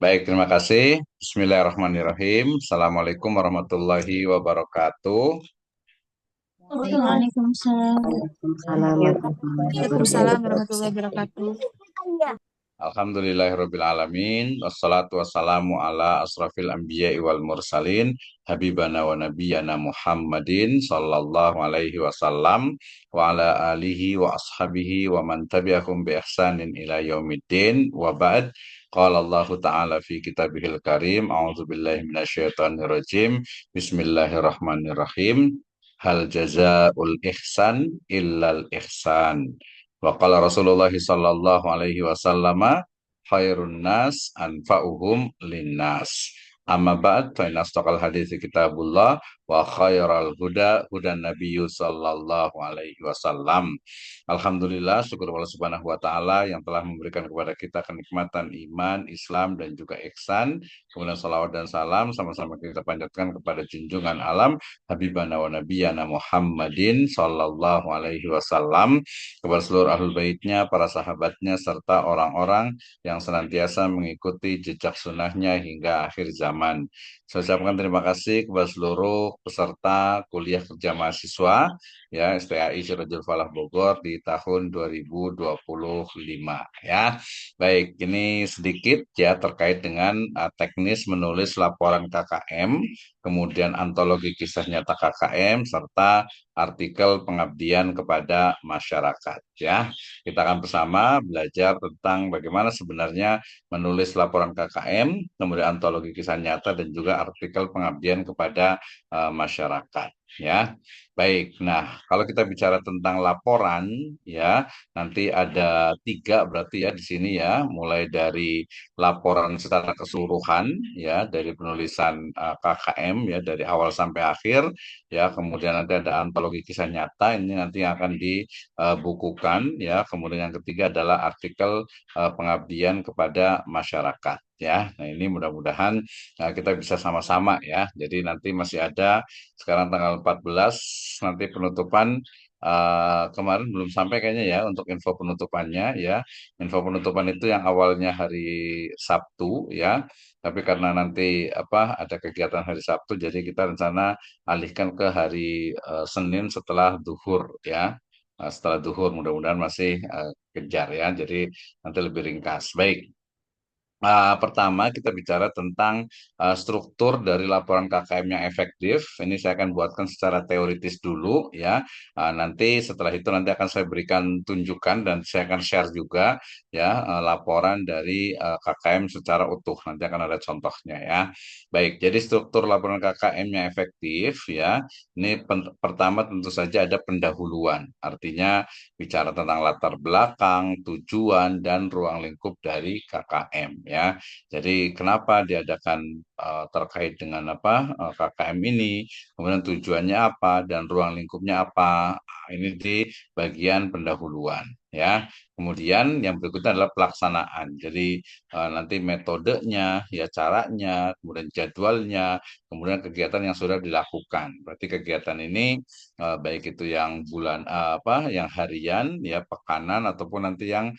Baik, terima kasih. Bismillahirrahmanirrahim. Assalamualaikum warahmatullahi wabarakatuh. Waalaikumsalam. Waalaikumsalam warahmatullahi Waalaikumsalam wabarakatuh. warahmatullahi wabarakatuh. Alhamdulillahirrabbilalamin. Wassalatu wassalamu ala asrafil anbiya wal mursalin. Habibana wa nabiyana Muhammadin sallallahu alaihi wasallam. Wa ala alihi wa ashabihi wa man tabi'ahum bi ihsanin ila yaumiddin. Wa ba'd. Qala Allah Ta'ala fi kitabihil karim. A'udzu billahi minasyaitonir rajim. Bismillahirrahmanirrahim. Hal jazaul ihsan illal ihsan. Wa qala Rasulullah sallallahu alaihi wasallam khairun nas anfa'uhum linnas. Amma ba'd fa inna astaqal hadithi kitabullah wa khairal huda hudan nabiyyu sallallahu alaihi wasallam. Alhamdulillah, syukur Allah Subhanahu wa taala yang telah memberikan kepada kita kenikmatan iman, Islam dan juga ihsan. Kemudian salawat dan salam sama-sama kita panjatkan kepada junjungan alam Habibana wa Nabiyana Muhammadin sallallahu alaihi wasallam, kepada seluruh ahlul baitnya, para sahabatnya, serta orang-orang yang senantiasa mengikuti jejak sunnahnya hingga akhir zaman. Saya ucapkan terima kasih kepada seluruh peserta kuliah kerja mahasiswa ya STAI Syarajul Falah Bogor di tahun 2025 ya. Baik, ini sedikit ya terkait dengan teknis menulis laporan KKM, kemudian antologi kisah nyata KKM serta artikel pengabdian kepada masyarakat ya. Kita akan bersama belajar tentang bagaimana sebenarnya menulis laporan KKM, kemudian antologi kisah nyata dan juga artikel pengabdian kepada masyarakat ya. Baik, nah kalau kita bicara tentang laporan ya, nanti ada tiga berarti ya di sini ya, mulai dari laporan secara keseluruhan ya, dari penulisan KKM ya dari awal sampai akhir ya, kemudian nanti ada antologi kisah nyata ini nanti yang akan dibukukan ya, kemudian yang ketiga adalah artikel pengabdian kepada masyarakat ya. Nah ini mudah-mudahan kita bisa sama-sama ya. Jadi nanti masih ada sekarang tanggal 14 nanti penutupan kemarin belum sampai kayaknya ya untuk info penutupannya ya. Info penutupan itu yang awalnya hari Sabtu ya. Tapi karena nanti ada kegiatan hari Sabtu jadi kita rencana alihkan ke hari Senin setelah duhur ya. Setelah duhur mudah-mudahan masih kejar ya. Jadi nanti lebih ringkas. Baik. Pertama kita bicara tentang struktur dari laporan KKM yang efektif. Ini saya akan buatkan secara teoritis dulu ya. Nanti setelah itu nanti akan saya berikan tunjukan dan saya akan share juga ya laporan dari KKM secara utuh. Nanti akan ada contohnya ya. Baik, jadi struktur laporan KKM yang efektif ya. Ini pertama tentu saja ada pendahuluan. Artinya bicara tentang latar belakang, tujuan dan ruang lingkup dari KKM ya. Jadi kenapa diadakan terkait dengan KKM ini, kemudian tujuannya apa dan ruang lingkupnya apa. Ini di bagian pendahuluan ya. Kemudian yang berikutnya adalah pelaksanaan. Jadi nanti metodenya, ya caranya, kemudian jadwalnya, kemudian kegiatan yang sudah dilakukan. Berarti kegiatan ini baik itu yang bulan yang harian, ya pekanan ataupun nanti yang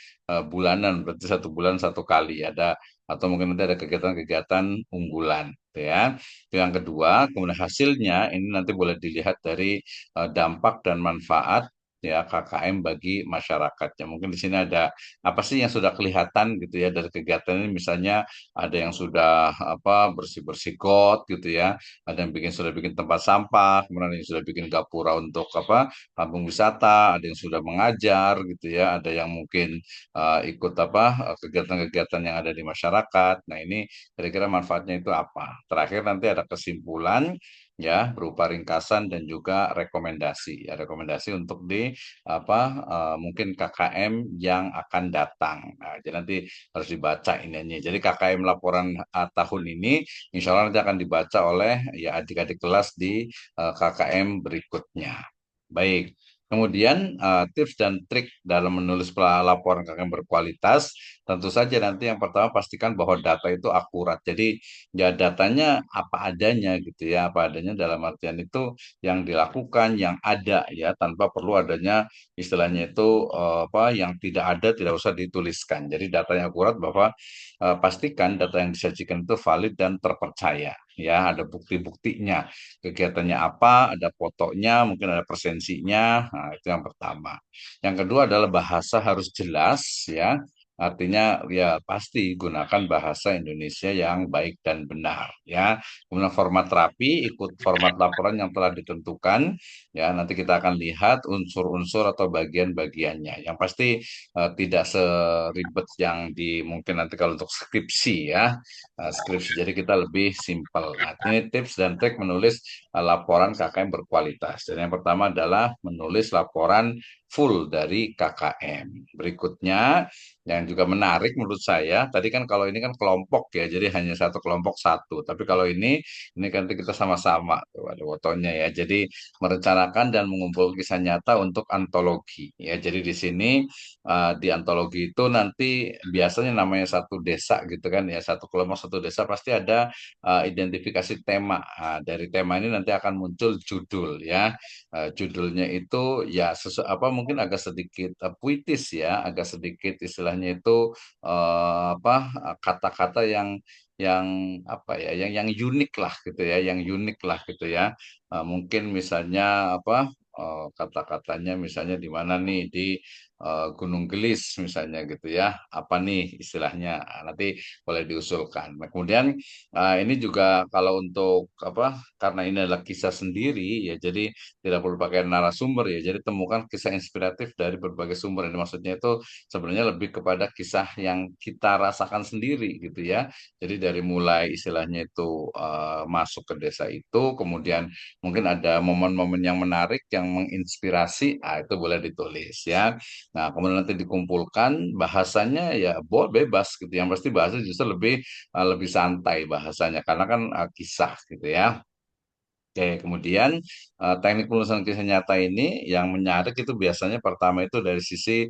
bulanan. Berarti satu bulan satu kali ada atau mungkin nanti ada kegiatan-kegiatan unggulan. Gitu ya. Itu yang kedua, kemudian hasilnya ini nanti boleh dilihat dari dampak dan manfaat ya KKM bagi masyarakatnya. Mungkin di sini ada apa sih yang sudah kelihatan gitu ya dari kegiatan ini, misalnya ada yang sudah bersih-bersih got gitu ya, ada yang sudah bikin tempat sampah, kemudian ada yang sudah bikin gapura untuk kampung wisata, ada yang sudah mengajar gitu ya, ada yang mungkin ikut kegiatan-kegiatan yang ada di masyarakat. Nah, ini kira-kira manfaatnya itu apa? Terakhir nanti ada kesimpulan ya berupa ringkasan dan juga rekomendasi ya, rekomendasi untuk di mungkin KKM yang akan datang. Nah, jadi nanti harus dibaca ini. Jadi KKM laporan tahun ini insya Allah nanti akan dibaca oleh ya adik-adik kelas di KKM berikutnya. Baik. Kemudian tips dan trik dalam menulis laporan keuangan berkualitas, tentu saja nanti yang pertama pastikan bahwa data itu akurat. Jadi ya datanya apa adanya gitu ya, apa adanya dalam artian itu yang dilakukan, yang ada ya, tanpa perlu adanya istilahnya itu apa yang tidak ada tidak usah dituliskan. Jadi datanya akurat bahwa pastikan data yang disajikan itu valid dan terpercaya. Ya, ada bukti-buktinya kegiatannya apa, ada fotonya, mungkin ada presensinya. Nah, itu yang pertama. Yang kedua adalah bahasa harus jelas ya. Artinya ya pasti gunakan bahasa Indonesia yang baik dan benar ya. Kemudian format rapi, ikut format laporan yang telah ditentukan ya. Nanti kita akan lihat unsur-unsur atau bagian-bagiannya. Yang pasti tidak seribet yang di mungkin nanti kalau untuk skripsi ya. Skripsi jadi kita lebih simpel. Nah, ini tips dan trik menulis laporan KKM berkualitas. Dan yang pertama adalah menulis laporan full dari KKM. Berikutnya, yang juga menarik menurut saya, tadi kan kalau ini kan kelompok ya, jadi hanya satu kelompok satu. Tapi kalau ini kan kita sama-sama, tuh ada fotonya ya. Jadi merencanakan dan mengumpulkan kisah nyata untuk antologi ya. Jadi di sini di antologi itu nanti biasanya namanya satu desa gitu kan ya, satu kelompok satu desa pasti ada identifikasi tema. Dari tema ini nanti akan muncul judul ya. Judulnya itu ya apa mungkin agak sedikit puitis ya, agak sedikit istilahnya itu apa kata-kata yang apa ya, yang unik lah gitu ya, yang unik lah gitu ya. Mungkin misalnya apa kata-katanya misalnya di mana nih di Gunung Gelis misalnya gitu ya. Apa nih istilahnya? Nanti boleh diusulkan. Nah, kemudian ini juga kalau untuk apa? Karena ini adalah kisah sendiri ya, jadi tidak perlu pakai narasumber ya. Jadi temukan kisah inspiratif dari berbagai sumber. Ini maksudnya itu sebenarnya lebih kepada kisah yang kita rasakan sendiri gitu ya. Jadi dari mulai istilahnya itu masuk ke desa itu, kemudian mungkin ada momen-momen yang menarik yang menginspirasi, itu boleh ditulis ya. Nah, kemudian nanti dikumpulkan bahasanya ya boleh bebas gitu. Yang pasti bahasa justru lebih santai bahasanya karena kan kisah gitu ya. Oke, kemudian teknik penulisan kisah nyata ini yang menarik itu biasanya pertama itu dari sisi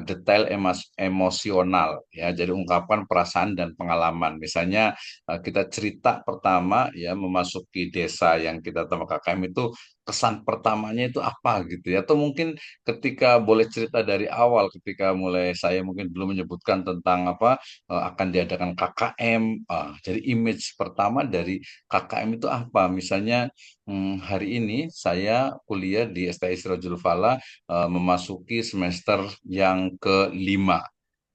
detail emosional ya, jadi ungkapan perasaan dan pengalaman. Misalnya kita cerita pertama ya memasuki desa yang kita temukan KKM itu kesan pertamanya itu apa gitu ya, atau mungkin ketika boleh cerita dari awal ketika mulai saya mungkin belum menyebutkan tentang apa akan diadakan KKM, jadi image pertama dari KKM itu apa, misalnya hari ini saya kuliah di STI Sirojul Fala memasuki semester yang kelima.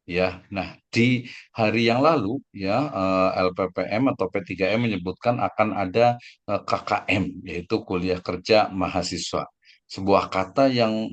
Ya, nah di hari yang lalu ya LPPM atau P3M menyebutkan akan ada KKM yaitu kuliah kerja mahasiswa. Sebuah kata yang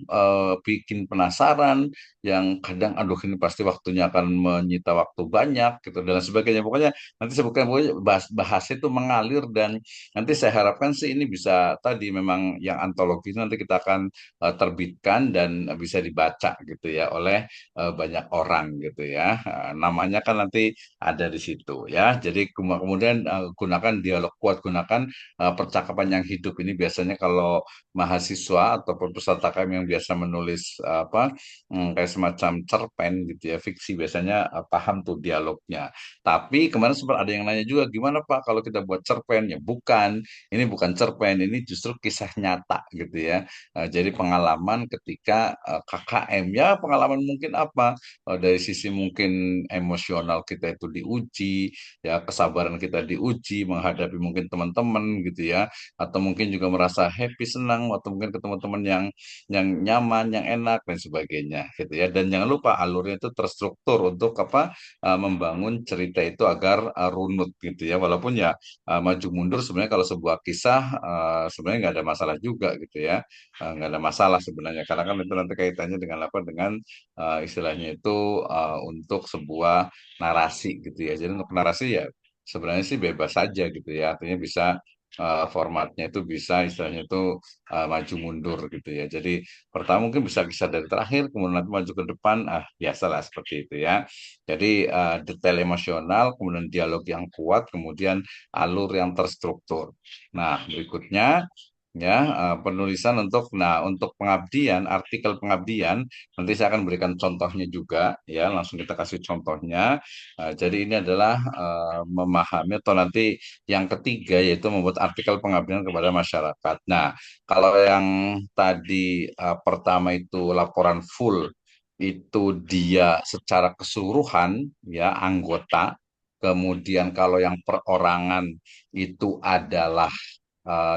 bikin penasaran, yang kadang aduh ini pasti waktunya akan menyita waktu banyak gitu dan lain sebagainya. Pokoknya nanti sebutkan pokoknya bahasa itu mengalir dan nanti saya harapkan sih ini bisa tadi memang yang antologi itu nanti kita akan terbitkan dan bisa dibaca gitu ya oleh banyak orang gitu ya. Namanya kan nanti ada di situ ya. Jadi kemudian gunakan dialog kuat, gunakan percakapan yang hidup. Ini biasanya kalau mahasiswa ataupun peserta kami yang biasa menulis apa kayak semacam cerpen gitu ya, fiksi biasanya paham tuh dialognya. Tapi kemarin sempat ada yang nanya juga, gimana Pak kalau kita buat cerpen? Ya bukan, ini bukan cerpen, ini justru kisah nyata gitu ya. Jadi pengalaman ketika KKM ya, pengalaman mungkin apa dari sisi mungkin emosional kita itu diuji ya, kesabaran kita diuji menghadapi mungkin teman-teman gitu ya, atau mungkin juga merasa happy senang atau mungkin ketemu teman yang nyaman yang enak dan sebagainya gitu ya. Dan jangan lupa alurnya itu terstruktur untuk apa membangun cerita itu agar runut gitu ya, walaupun ya maju mundur sebenarnya kalau sebuah kisah sebenarnya nggak ada masalah juga gitu ya. Nggak ada masalah sebenarnya karena kan itu nanti kaitannya dengan apa dengan istilahnya itu untuk sebuah narasi gitu ya. Jadi untuk narasi ya sebenarnya sih bebas saja gitu ya, artinya bisa formatnya itu bisa istilahnya itu maju mundur gitu ya. Jadi pertama mungkin bisa kisah dari terakhir kemudian nanti maju ke depan, biasalah seperti itu ya. Jadi detail emosional kemudian dialog yang kuat kemudian alur yang terstruktur. Nah berikutnya ya, penulisan untuk pengabdian, artikel pengabdian, nanti saya akan berikan contohnya juga, ya, langsung kita kasih contohnya. Jadi ini adalah memahami atau nanti yang ketiga yaitu membuat artikel pengabdian kepada masyarakat. Nah, kalau yang tadi pertama itu laporan full, itu dia secara keseluruhan, ya, anggota. Kemudian kalau yang perorangan itu adalah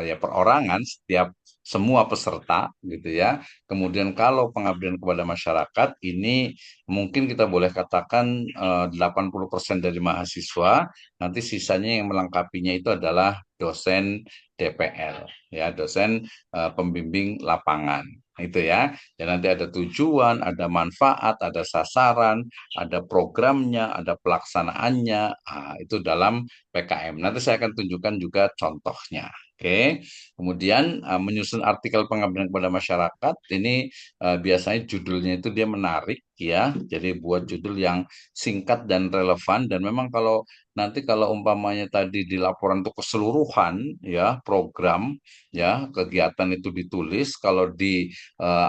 ya perorangan setiap semua peserta gitu ya. Kemudian kalau pengabdian kepada masyarakat ini mungkin kita boleh katakan 80% dari mahasiswa, nanti sisanya yang melengkapinya itu adalah dosen DPL, ya, dosen pembimbing lapangan. Itu ya. Dan nanti ada tujuan, ada manfaat, ada sasaran, ada programnya, ada pelaksanaannya. Itu dalam PKM. Nanti saya akan tunjukkan juga contohnya. Oke, kemudian menyusun artikel pengabdian kepada masyarakat ini biasanya judulnya itu dia menarik ya, jadi buat judul yang singkat dan relevan dan memang kalau nanti kalau umpamanya tadi di laporan itu keseluruhan ya program ya kegiatan itu ditulis, kalau di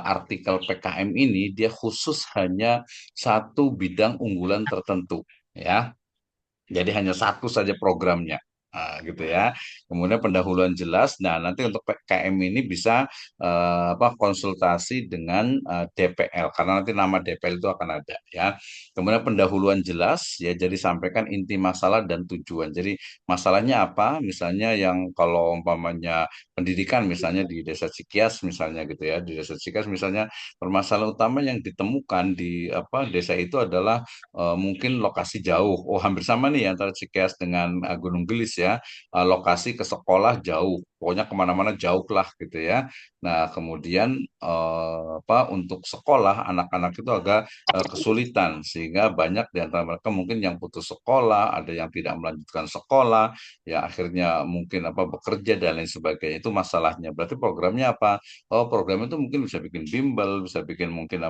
artikel PKM ini dia khusus hanya satu bidang unggulan tertentu ya. Jadi hanya satu saja programnya. Gitu ya. Kemudian pendahuluan jelas. Nah, nanti untuk PKM ini bisa konsultasi dengan DPL karena nanti nama DPL itu akan ada ya. Kemudian pendahuluan jelas ya. Jadi sampaikan inti masalah dan tujuan. Jadi masalahnya apa? Misalnya yang kalau umpamanya pendidikan misalnya di Desa Cikias misalnya gitu ya. Di Desa Cikias misalnya permasalahan utama yang ditemukan di desa itu adalah mungkin lokasi jauh. Oh, hampir sama nih antara Cikeas dengan Gunung Gelis ya. Lokasi ke sekolah jauh. Pokoknya kemana-mana jauh lah gitu ya. Nah, kemudian untuk sekolah anak-anak itu agak kesulitan sehingga banyak di antara mereka mungkin yang putus sekolah, ada yang tidak melanjutkan sekolah, ya akhirnya mungkin bekerja dan lain sebagainya. Itu masalahnya. Berarti programnya apa? Oh, program itu mungkin bisa bikin bimbel, bisa bikin mungkin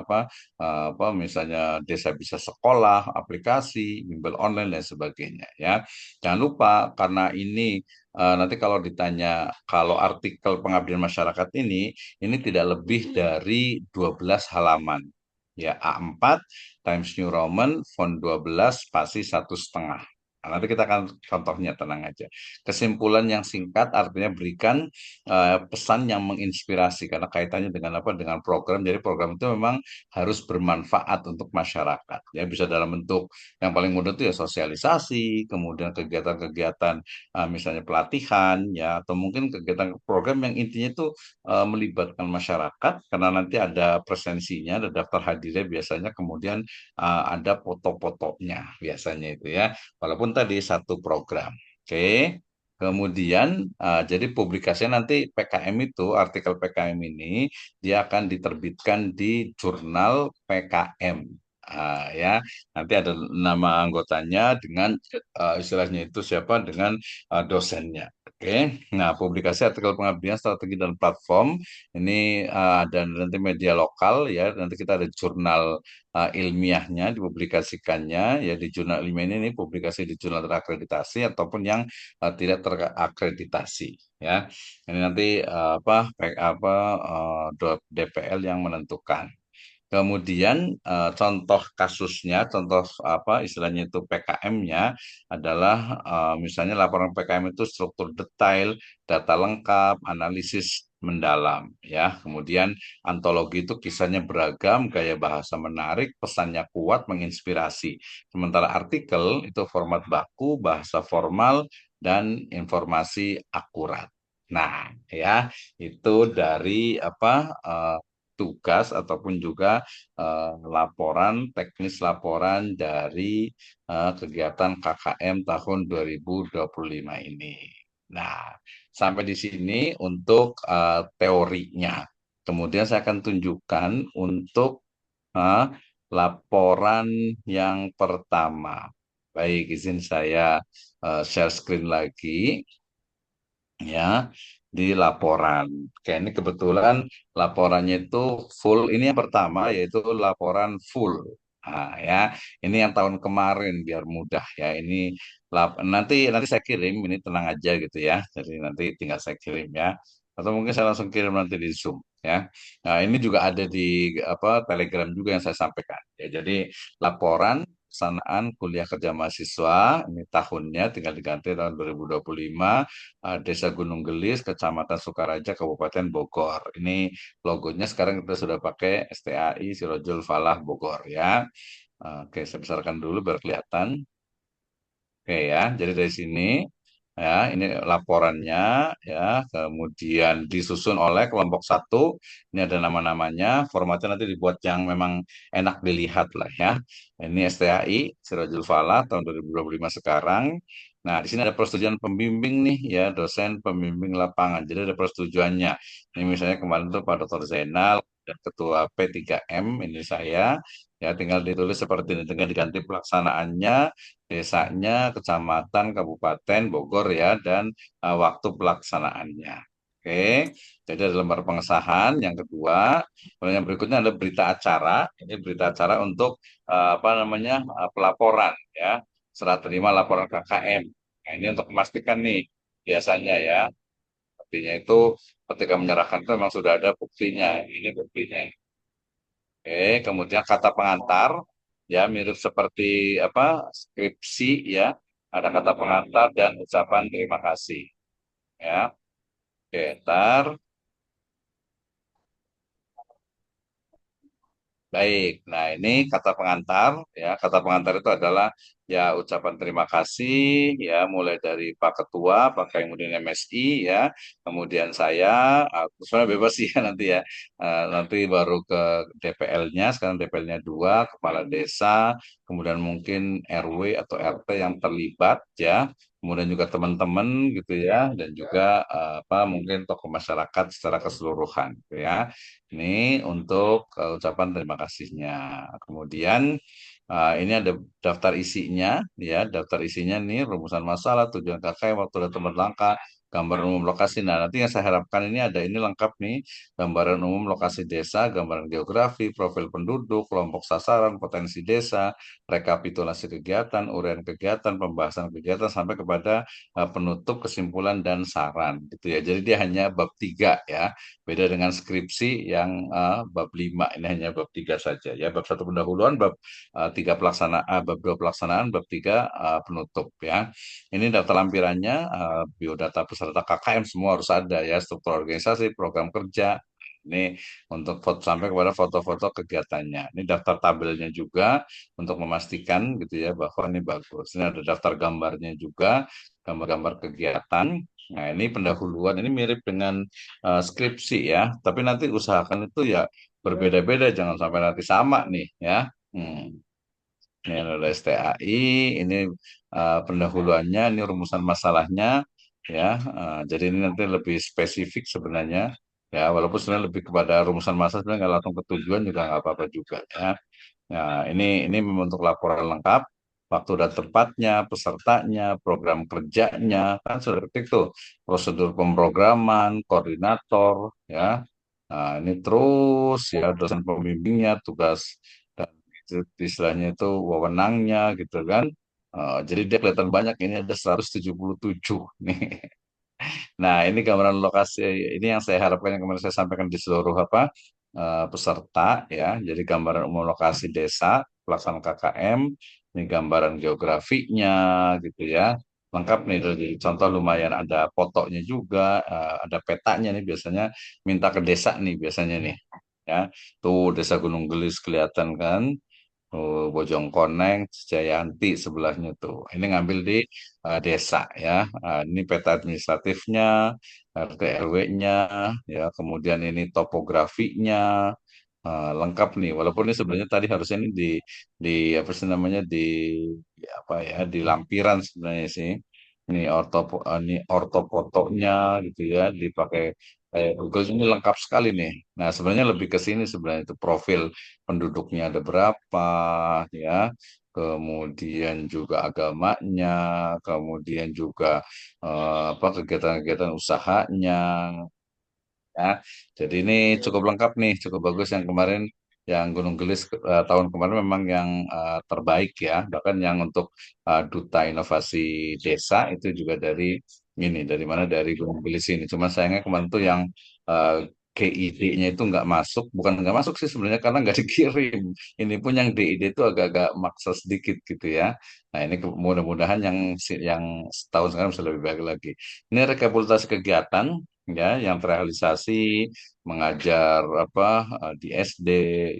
misalnya desa bisa sekolah, aplikasi, bimbel online dan sebagainya ya. Jangan lupa karena ini nanti kalau ditanya kalau artikel pengabdian masyarakat ini tidak lebih dari 12 halaman. Ya, A4 Times New Roman font 12 spasi 1,5. Nah, nanti kita akan contohnya, tenang aja. Kesimpulan yang singkat artinya berikan pesan yang menginspirasi karena kaitannya dengan dengan program. Jadi program itu memang harus bermanfaat untuk masyarakat. Ya, bisa dalam bentuk yang paling mudah itu ya sosialisasi, kemudian kegiatan-kegiatan misalnya pelatihan, ya, atau mungkin kegiatan program yang intinya itu melibatkan masyarakat karena nanti ada presensinya, ada daftar hadirnya biasanya, kemudian ada foto-fotonya biasanya itu ya. Walaupun tadi satu program. Oke. Kemudian, jadi publikasinya nanti PKM itu, artikel PKM ini dia akan diterbitkan di jurnal PKM. Ya, nanti ada nama anggotanya dengan istilahnya itu siapa dengan dosennya. Oke, nah publikasi artikel pengabdian strategi dan platform ini ada nanti media lokal ya. Nanti kita ada jurnal ilmiahnya dipublikasikannya ya di jurnal ilmiah ini publikasi di jurnal terakreditasi ataupun yang tidak terakreditasi ya. Ini nanti DPL yang menentukan. Kemudian contoh kasusnya, contoh istilahnya itu PKM-nya adalah misalnya laporan PKM itu struktur detail, data lengkap, analisis mendalam, ya. Kemudian antologi itu kisahnya beragam, gaya bahasa menarik, pesannya kuat, menginspirasi. Sementara artikel itu format baku, bahasa formal, dan informasi akurat. Nah, ya, itu dari tugas ataupun juga teknis laporan dari kegiatan KKM tahun 2025 ini. Nah, sampai di sini untuk teorinya. Kemudian saya akan tunjukkan untuk eh, laporan yang pertama. Baik, izin saya share screen lagi ya di laporan. Oke, ini kebetulan laporannya itu full. Ini yang pertama yaitu laporan full. Nah, ya, ini yang tahun kemarin biar mudah ya. Ini nanti nanti saya kirim. Ini tenang aja gitu ya. Jadi nanti tinggal saya kirim ya. atau mungkin saya langsung kirim nanti di Zoom ya. Nah, ini juga ada di apa Telegram juga yang saya sampaikan. Ya, jadi laporan pelaksanaan kuliah kerja mahasiswa ini tahunnya tinggal diganti tahun 2025, Desa Gunung Gelis, Kecamatan Sukaraja, Kabupaten Bogor. Ini logonya sekarang kita sudah pakai STAI Sirojul Falah Bogor ya. Oke, saya besarkan dulu biar kelihatan. Oke ya, jadi dari sini ya ini laporannya ya, kemudian disusun oleh kelompok satu. Ini ada nama-namanya, formatnya nanti dibuat yang memang enak dilihat lah ya. Ini STAI Sirajul Falah tahun 2025 sekarang. Nah, di sini ada persetujuan pembimbing nih ya, dosen pembimbing lapangan. Jadi ada persetujuannya. Ini misalnya kemarin tuh Pak Dr. Zainal dan Ketua P3M ini saya. Ya, tinggal ditulis seperti ini, tinggal diganti pelaksanaannya, desanya, kecamatan, kabupaten, Bogor ya, dan waktu pelaksanaannya. Oke, jadi ada lembar pengesahan. Yang kedua, kemudian yang berikutnya ada berita acara. Ini berita acara untuk apa namanya pelaporan ya, serah terima laporan KKM. Nah, ini untuk memastikan nih biasanya ya, artinya itu ketika menyerahkan itu memang sudah ada buktinya. Ini buktinya. Oke, kemudian kata pengantar, ya mirip seperti apa skripsi ya, ada kata pengantar dan ucapan terima kasih. Ya, oke, ntar. Baik, nah ini kata pengantar ya. Kata pengantar itu adalah ya ucapan terima kasih ya, mulai dari Pak Ketua, Pak kemudian MSI ya, kemudian saya, sebenarnya bebas sih ya nanti ya. Nanti baru ke DPL-nya, sekarang DPL-nya dua, kepala desa, kemudian mungkin RW atau RT yang terlibat ya, kemudian juga teman-teman gitu ya, dan juga apa mungkin tokoh masyarakat secara keseluruhan gitu ya. Ini untuk ucapan terima kasihnya. Kemudian ini ada daftar isinya, ya daftar isinya nih rumusan masalah, tujuan KKM, waktu dan tempat langkah, gambaran umum lokasi. Nah nanti yang saya harapkan ini ada ini lengkap nih, gambaran umum lokasi desa, gambaran geografi, profil penduduk, kelompok sasaran, potensi desa, rekapitulasi kegiatan, uraian kegiatan, pembahasan kegiatan sampai kepada penutup, kesimpulan dan saran gitu ya. Jadi dia hanya bab 3 ya. Beda dengan skripsi yang bab 5 ini hanya bab 3 saja ya. Bab satu pendahuluan, bab 3 pelaksanaan, bab 2 pelaksanaan, bab 3 penutup ya. Ini daftar lampirannya, biodata peserta KKM semua harus ada ya, struktur organisasi, program kerja. Ini untuk foto sampai kepada foto-foto kegiatannya. Ini daftar tabelnya juga untuk memastikan gitu ya bahwa ini bagus. Ini ada daftar gambarnya juga, gambar-gambar kegiatan. Nah, ini pendahuluan ini mirip dengan skripsi ya, tapi nanti usahakan itu ya berbeda-beda, jangan sampai nanti sama nih ya. Hmm. Ini ada STAI, ini pendahuluannya, ini rumusan masalahnya ya. Jadi ini nanti lebih spesifik sebenarnya ya, walaupun sebenarnya lebih kepada rumusan masalah sebenarnya nggak langsung ke tujuan juga nggak apa-apa juga ya. Nah, ini memang untuk laporan lengkap, waktu dan tempatnya, pesertanya, program kerjanya, kan sudah ketik tuh, prosedur pemrograman, koordinator, ya. Nah, ini terus ya dosen pembimbingnya, tugas dan istilahnya itu wewenangnya gitu kan. Jadi dia kelihatan banyak, ini ada 177 nih. Nah, ini gambaran lokasi, ini yang saya harapkan yang kemarin saya sampaikan di seluruh apa peserta ya. Jadi gambaran umum lokasi desa, pelaksanaan KKM, ini gambaran geografinya gitu ya. Lengkap nih, dari contoh lumayan ada fotonya juga, ada petanya nih biasanya minta ke desa nih biasanya nih. Ya, tuh Desa Gunung Gelis kelihatan kan. Oh, Bojongkoneng, Jayanti sebelahnya tuh. Ini ngambil di desa ya. Ini peta administratifnya, RT RW-nya, ya. Kemudian ini topografinya, lengkap nih. Walaupun ini sebenarnya tadi harusnya ini di apa sih namanya di apa ya di lampiran sebenarnya sih. Ini ortofotonya gitu ya, dipakai Google ini lengkap sekali nih. Nah, sebenarnya lebih ke sini sebenarnya itu profil penduduknya ada berapa ya, kemudian juga agamanya, kemudian juga apa kegiatan-kegiatan usahanya ya. Jadi ini cukup lengkap nih, cukup bagus yang kemarin yang Gunung Gelis tahun kemarin memang yang terbaik ya. Bahkan yang untuk Duta Inovasi Desa itu juga dari Ini dari mana, dari Gunung Bilis ini. Cuma sayangnya kemarin tuh yang GID-nya itu nggak masuk, bukan nggak masuk sih sebenarnya karena nggak dikirim. Ini pun yang DID itu agak-agak maksa sedikit gitu ya. Nah ini mudah-mudahan yang setahun sekarang bisa lebih baik lagi. Ini rekapitulasi kegiatan ya yang terrealisasi, mengajar apa di SD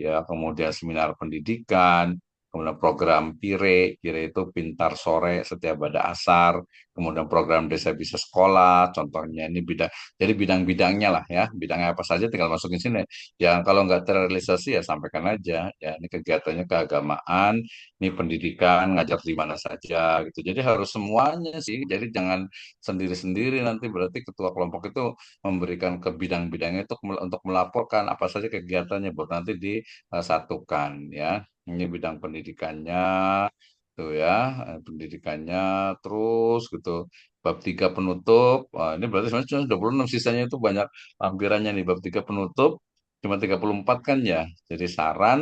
ya, kemudian seminar pendidikan, kemudian program PIRE itu pintar sore setiap pada asar, kemudian program desa bisa sekolah, contohnya ini bidang, jadi bidang-bidangnya lah ya, bidangnya apa saja tinggal masukin sini. Yang kalau nggak terrealisasi ya sampaikan aja, ya ini kegiatannya keagamaan, ini pendidikan, ngajar di mana saja gitu. Jadi harus semuanya sih, jadi jangan sendiri-sendiri nanti berarti ketua kelompok itu memberikan ke bidang-bidangnya itu untuk melaporkan apa saja kegiatannya, buat nanti disatukan ya. Ini bidang pendidikannya tuh ya, pendidikannya terus gitu. Bab 3 penutup, wah, ini berarti sebenarnya cuma 26, sisanya itu banyak lampirannya nih. Bab 3 penutup cuma 34 kan ya. Jadi saran,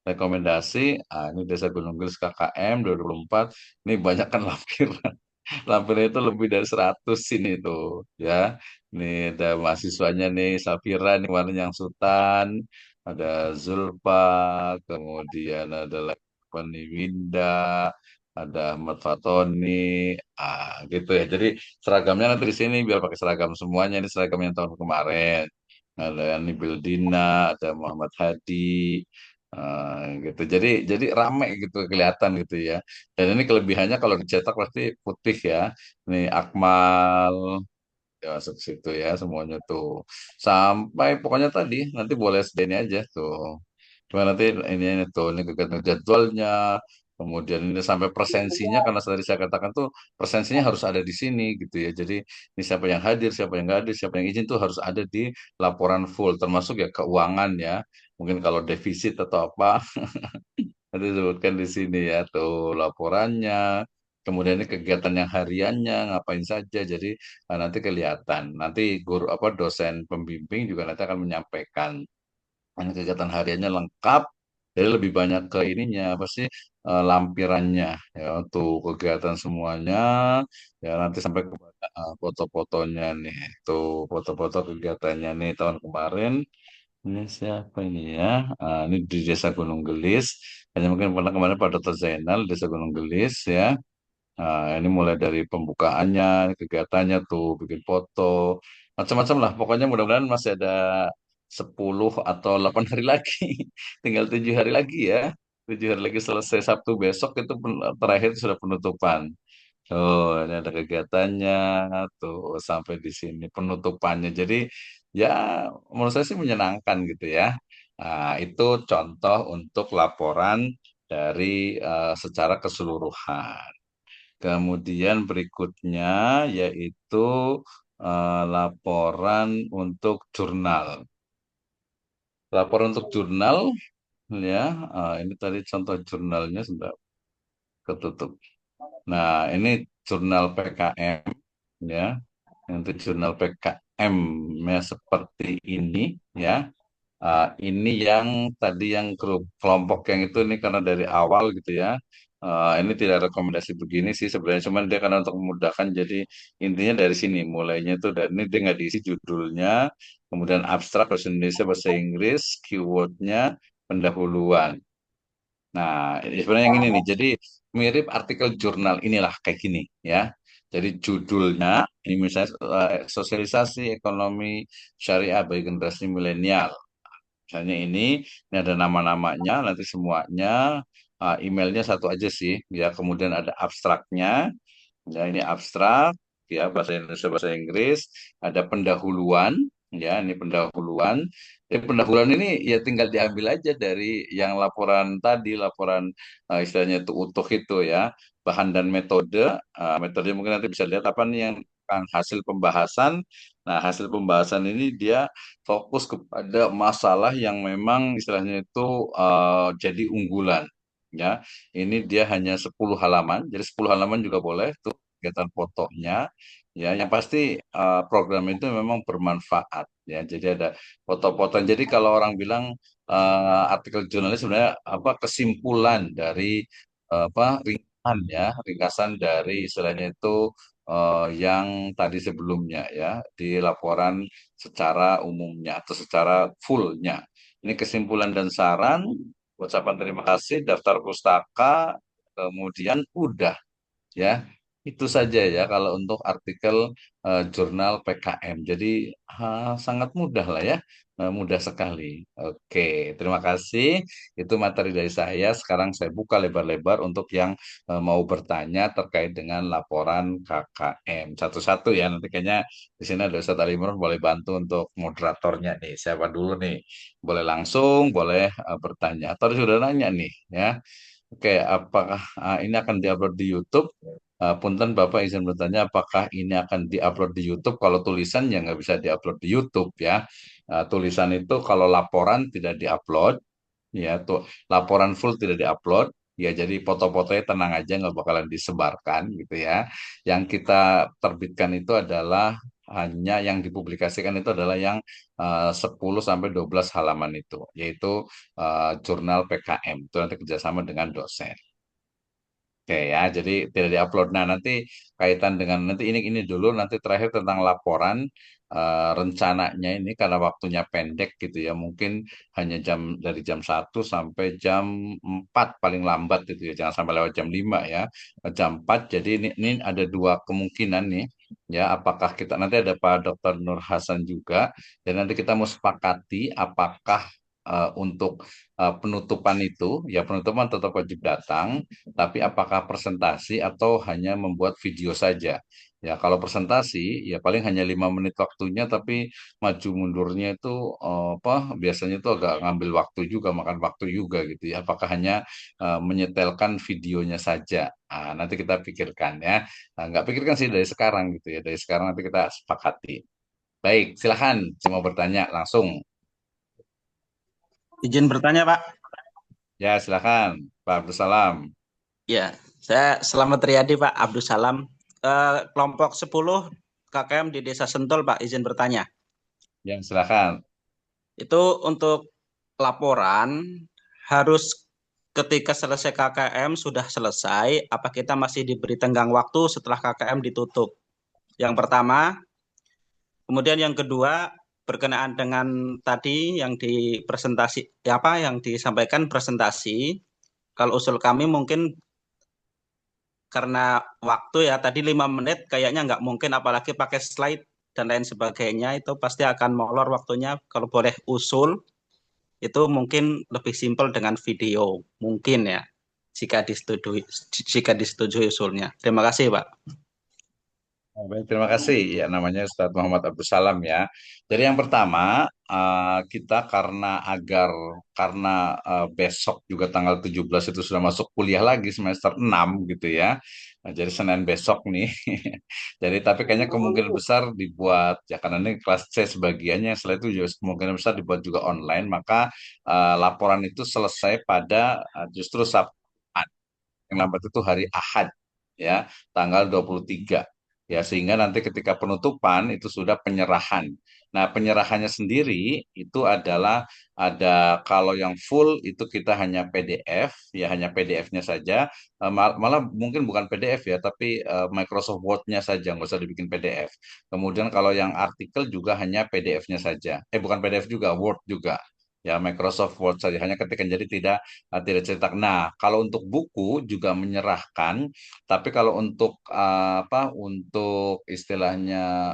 rekomendasi, ini Desa Gunung Gelis KKM 2024, ini banyak kan lampiran. Lampiran itu lebih dari 100 ini tuh ya. Ini ada mahasiswanya nih, Safira nih kemarin yang Sultan, ada Zulfa, kemudian ada lagi apa nih, Winda, ada Ahmad Fatoni, gitu ya. Jadi seragamnya nanti di sini biar pakai seragam semuanya. Ini seragam yang tahun kemarin. Ada Nibil Dina, ada Muhammad Hadi, gitu. Jadi rame gitu kelihatan gitu ya. Dan ini kelebihannya kalau dicetak pasti putih ya. Ini Akmal ya masuk situ ya semuanya tuh. Sampai pokoknya tadi nanti boleh ini aja tuh. Cuma nanti ini tuh ini kegiatan jadwalnya, kemudian ini sampai presensinya karena tadi saya katakan tuh presensinya harus ada di sini gitu ya. Jadi ini siapa yang hadir, siapa yang nggak hadir, siapa yang izin tuh harus ada di laporan full, termasuk ya keuangan ya. Mungkin kalau defisit atau apa nanti disebutkan di sini ya tuh laporannya. Kemudian ini kegiatan yang hariannya ngapain saja. Jadi nanti kelihatan. Nanti guru apa dosen pembimbing juga nanti akan menyampaikan kegiatan hariannya lengkap. Jadi lebih banyak ke ininya apa sih, lampirannya ya untuk kegiatan semuanya ya, nanti sampai ke foto-fotonya nih. Tuh foto-foto kegiatannya nih tahun kemarin. Ini siapa ini ya? Ini di Desa Gunung Gelis. Hanya mungkin pernah kemarin pada Dr. Zainal, Desa Gunung Gelis ya. Ini mulai dari pembukaannya, kegiatannya tuh, bikin foto, macam-macam lah. Pokoknya mudah-mudahan masih ada 10 atau 8 hari lagi. Tinggal 7 hari lagi ya. 7 hari lagi selesai, Sabtu besok itu terakhir sudah penutupan. Oh, ini ada kegiatannya tuh sampai di sini penutupannya. Jadi ya menurut saya sih menyenangkan gitu ya. Itu contoh untuk laporan dari secara keseluruhan. Kemudian berikutnya yaitu laporan untuk jurnal. Laporan untuk jurnal ya, ini tadi contoh jurnalnya sudah ketutup. Nah, ini jurnal PKM ya. Untuk jurnal PKM-nya seperti ini ya. Ini yang tadi yang grup kelompok yang itu ini karena dari awal gitu ya. Ini tidak rekomendasi begini sih sebenarnya, cuman dia karena untuk memudahkan, jadi intinya dari sini mulainya itu, dan ini dia nggak diisi judulnya, kemudian abstrak bahasa Indonesia bahasa Inggris, keywordnya, pendahuluan. Nah, ini sebenarnya yang ini nih, jadi mirip artikel jurnal inilah kayak gini ya. Jadi judulnya ini misalnya sosialisasi ekonomi syariah bagi generasi milenial. Misalnya ini ada nama-namanya, nanti semuanya, emailnya satu aja sih, ya. Kemudian ada abstraknya, ya ini abstrak, ya bahasa Indonesia bahasa Inggris, ada pendahuluan, ya ini pendahuluan. Pendahuluan ini ya tinggal diambil aja dari yang laporan tadi, laporan istilahnya itu utuh itu ya, bahan dan metode. Metode mungkin nanti bisa lihat apa nih yang hasil pembahasan. Nah, hasil pembahasan ini dia fokus kepada masalah yang memang istilahnya itu jadi unggulan. Ya, ini dia hanya 10 halaman, jadi 10 halaman juga boleh tuh kegiatan fotonya. Ya, yang pasti program itu memang bermanfaat. Ya, jadi ada foto-foto. Jadi kalau orang bilang artikel jurnalis sebenarnya apa kesimpulan dari apa ringkasan ya, ringkasan dari istilahnya itu yang tadi sebelumnya ya di laporan secara umumnya atau secara fullnya. Ini kesimpulan dan saran, ucapan terima kasih, daftar pustaka, kemudian udah ya. Itu saja ya kalau untuk artikel jurnal PKM. Jadi sangat mudah lah ya. Mudah sekali. Oke, terima kasih. Itu materi dari saya. Sekarang saya buka lebar-lebar untuk yang mau bertanya terkait dengan laporan KKM. Satu-satu ya. Nanti kayaknya di sini ada Ustadz Ali Imran boleh bantu untuk moderatornya nih. Siapa dulu nih? Boleh langsung, boleh bertanya. Atau sudah nanya nih ya. Oke, apakah ini akan diupload di YouTube? Punten Bapak izin bertanya, apakah ini akan diupload di YouTube? Kalau tulisan ya nggak bisa diupload di YouTube ya. Tulisan itu kalau laporan tidak diupload, ya tuh laporan full tidak diupload. Ya jadi foto-fotonya tenang aja nggak bakalan disebarkan gitu ya. Yang kita terbitkan itu adalah hanya yang dipublikasikan itu adalah yang 10 sampai 12 halaman itu, yaitu jurnal PKM. Itu nanti kerjasama dengan dosen. Oke ya, jadi tidak diupload. Nah, nanti kaitan dengan nanti ini dulu, nanti terakhir tentang laporan rencananya ini karena waktunya pendek gitu ya, mungkin hanya dari jam 1 sampai jam 4 paling lambat gitu ya, jangan sampai lewat jam 5 ya, jam 4. Jadi ini ada dua kemungkinan nih ya, apakah kita nanti ada Pak Dr. Nur Hasan juga, dan nanti kita mau sepakati apakah untuk penutupan itu, ya penutupan tetap wajib datang, tapi apakah presentasi atau hanya membuat video saja? Ya, kalau presentasi, ya paling hanya 5 menit waktunya, tapi maju mundurnya itu biasanya itu agak ngambil waktu juga, makan waktu juga gitu ya. Apakah hanya menyetelkan videonya saja? Nanti kita pikirkan ya. Nggak pikirkan sih dari sekarang gitu ya. Dari sekarang nanti kita sepakati. Baik, silahkan. Saya mau bertanya langsung. Izin bertanya, Pak. Ya, silahkan. Pak Abdussalam. Ya, saya Selamat Riyadi, Pak Abdus Salam. Kelompok 10 KKM di Desa Sentul, Pak. Izin bertanya. Ya, silahkan. Itu untuk laporan harus ketika selesai KKM sudah selesai, apa kita masih diberi tenggang waktu setelah KKM ditutup? Yang pertama, kemudian yang kedua berkenaan dengan tadi yang di presentasi, yang disampaikan presentasi. Kalau usul kami mungkin karena waktu ya tadi 5 menit kayaknya nggak mungkin apalagi pakai slide dan lain sebagainya itu pasti akan molor waktunya. Kalau boleh usul itu mungkin lebih simpel dengan video mungkin ya jika disetujui usulnya. Terima kasih, Pak. Baik, terima kasih. Ya, namanya Ustadz Muhammad Abdul Salam ya. Jadi yang pertama, kita karena besok juga tanggal 17 itu sudah masuk kuliah lagi semester 6 gitu ya. Nah, jadi Senin besok nih. Jadi tapi kayaknya kemungkinan besar dibuat ya karena ini kelas C sebagiannya, setelah itu juga kemungkinan besar dibuat juga online, maka laporan itu selesai pada justru Sabtu, yang lambat itu hari Ahad ya, tanggal 23 ya, sehingga nanti ketika penutupan itu sudah penyerahan. Nah, penyerahannya sendiri itu adalah ada kalau yang full itu kita hanya PDF ya, hanya PDF-nya saja. Malah mungkin bukan PDF ya, tapi Microsoft Word-nya saja, nggak usah dibikin PDF. Kemudian kalau yang artikel juga hanya PDF-nya saja. Bukan PDF juga, Word juga. Ya, Microsoft Word saja, hanya ketikkan, jadi tidak cetak. Nah, kalau untuk buku juga menyerahkan, tapi kalau untuk untuk istilahnya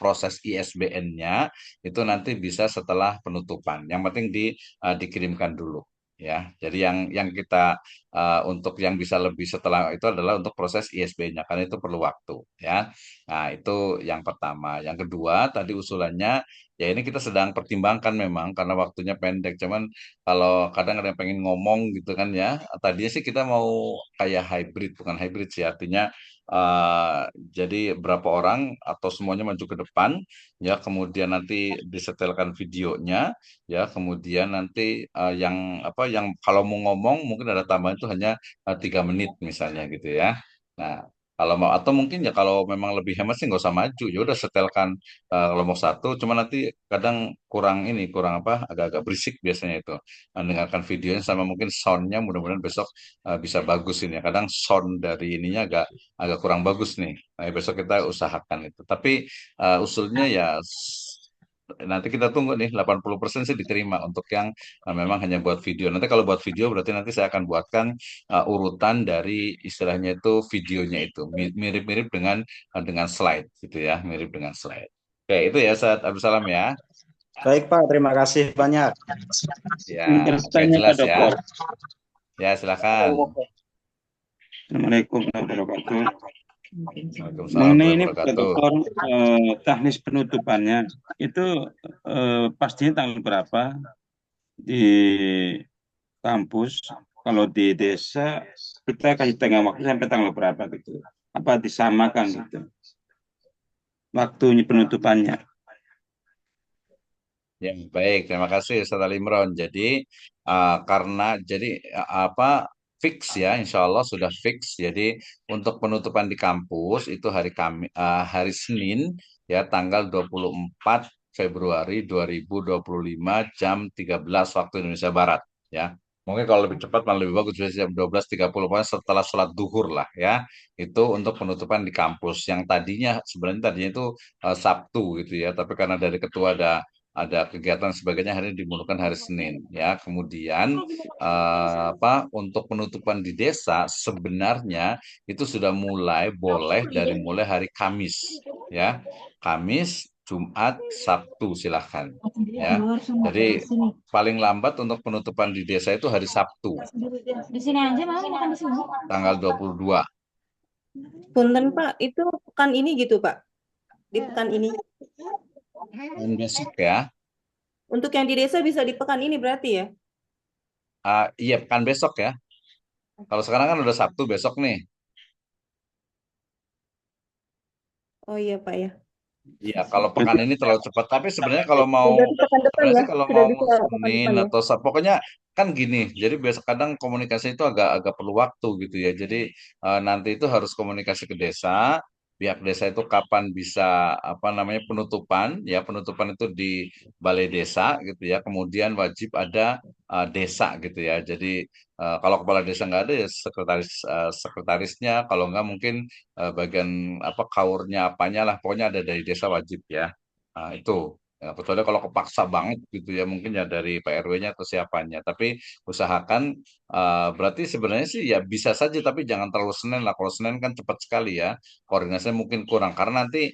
proses ISBN-nya itu nanti bisa setelah penutupan. Yang penting dikirimkan dulu ya. Jadi yang kita untuk yang bisa lebih setelah itu adalah untuk proses ISBN-nya karena itu perlu waktu ya. Nah, itu yang pertama. Yang kedua tadi usulannya ya ini kita sedang pertimbangkan memang karena waktunya pendek. Cuman kalau kadang ada yang pengen ngomong gitu kan ya. Tadinya sih kita mau kayak hybrid, bukan hybrid sih, artinya eh, jadi berapa orang atau semuanya maju ke depan ya, kemudian nanti disetelkan videonya ya, kemudian nanti yang kalau mau ngomong mungkin ada tambahan itu hanya 3 menit misalnya gitu ya. Nah, Kalau mau atau mungkin ya kalau memang lebih hemat sih nggak usah maju, ya udah setelkan kalau mau satu, cuma nanti kadang kurang ini kurang apa agak-agak berisik biasanya itu. Mendengarkan videonya sama mungkin soundnya mudah-mudahan besok bisa bagus ini ya. Kadang sound dari ininya agak agak kurang bagus nih. Nah, besok kita usahakan itu. Tapi usulnya ya nanti kita tunggu nih 80% sih diterima untuk yang memang hanya buat video. Nanti kalau buat video berarti nanti saya akan buatkan urutan dari istilahnya itu videonya itu mirip-mirip dengan slide gitu ya, mirip dengan slide. Oke, itu ya Ustaz Abdul Salam ya. Baik Pak, terima kasih banyak. Ya, Ini oke tanya Pak jelas ya. Dokter. Ya, silakan. Assalamualaikum warahmatullahi wabarakatuh. Waalaikumsalam Mengenai warahmatullahi ini Pak wabarakatuh. Dokter, teknis penutupannya itu pastinya tanggal berapa di kampus? Kalau di desa kita kasih tengah waktu sampai tanggal berapa gitu? Apa disamakan gitu? Waktunya penutupannya. Ya, baik. Terima kasih Ustaz Ali Imron. Jadi, karena jadi apa fix ya, insya Allah sudah fix. Jadi, untuk penutupan di kampus itu hari Senin ya, tanggal 24 Februari 2025 jam 13 waktu Indonesia Barat ya. Mungkin kalau lebih cepat malah lebih bagus bisa jam 12.30 pokoknya setelah sholat duhur lah ya. Itu untuk penutupan di kampus yang tadinya itu Sabtu gitu ya. Tapi karena dari ketua ada kegiatan sebagainya hari ini dimundurkan hari Senin ya. Kemudian apa untuk penutupan di desa sebenarnya itu sudah mulai boleh dari mulai hari Kamis ya. Kamis, Jumat, Sabtu silahkan ya. Jadi paling lambat untuk penutupan di desa itu hari Sabtu Di sini aja mau makan di sini. tanggal 22. Punten Pak, itu pekan ini gitu Pak. Di pekan ini. Dan besok ya. Untuk yang di desa bisa di pekan ini berarti ya? Iya pekan besok ya. Kalau sekarang kan udah Sabtu besok nih. Oh iya Pak ya. Iya, kalau pekan ini terlalu cepat. Tapi sebenarnya kalau mau, Berarti pekan depan sebenarnya ya? sih kalau Sudah mau bisa pekan Senin depan ya? atau pokoknya kan gini. Jadi biasa kadang komunikasi itu agak perlu waktu gitu ya. Jadi nanti itu harus komunikasi ke desa, pihak desa itu kapan bisa apa namanya penutupan, ya penutupan itu di balai desa gitu ya. Kemudian wajib ada desa gitu ya. Jadi kalau kepala desa nggak ada ya sekretarisnya. Kalau nggak mungkin bagian apa kaurnya apanya lah. Pokoknya ada dari desa wajib ya. Nah, itu. Ya, kecuali kalau kepaksa banget gitu ya mungkin ya dari PRW-nya atau siapanya. Tapi usahakan berarti sebenarnya sih ya bisa saja tapi jangan terlalu Senin lah. Kalau Senin kan cepat sekali ya. Koordinasinya mungkin kurang karena nanti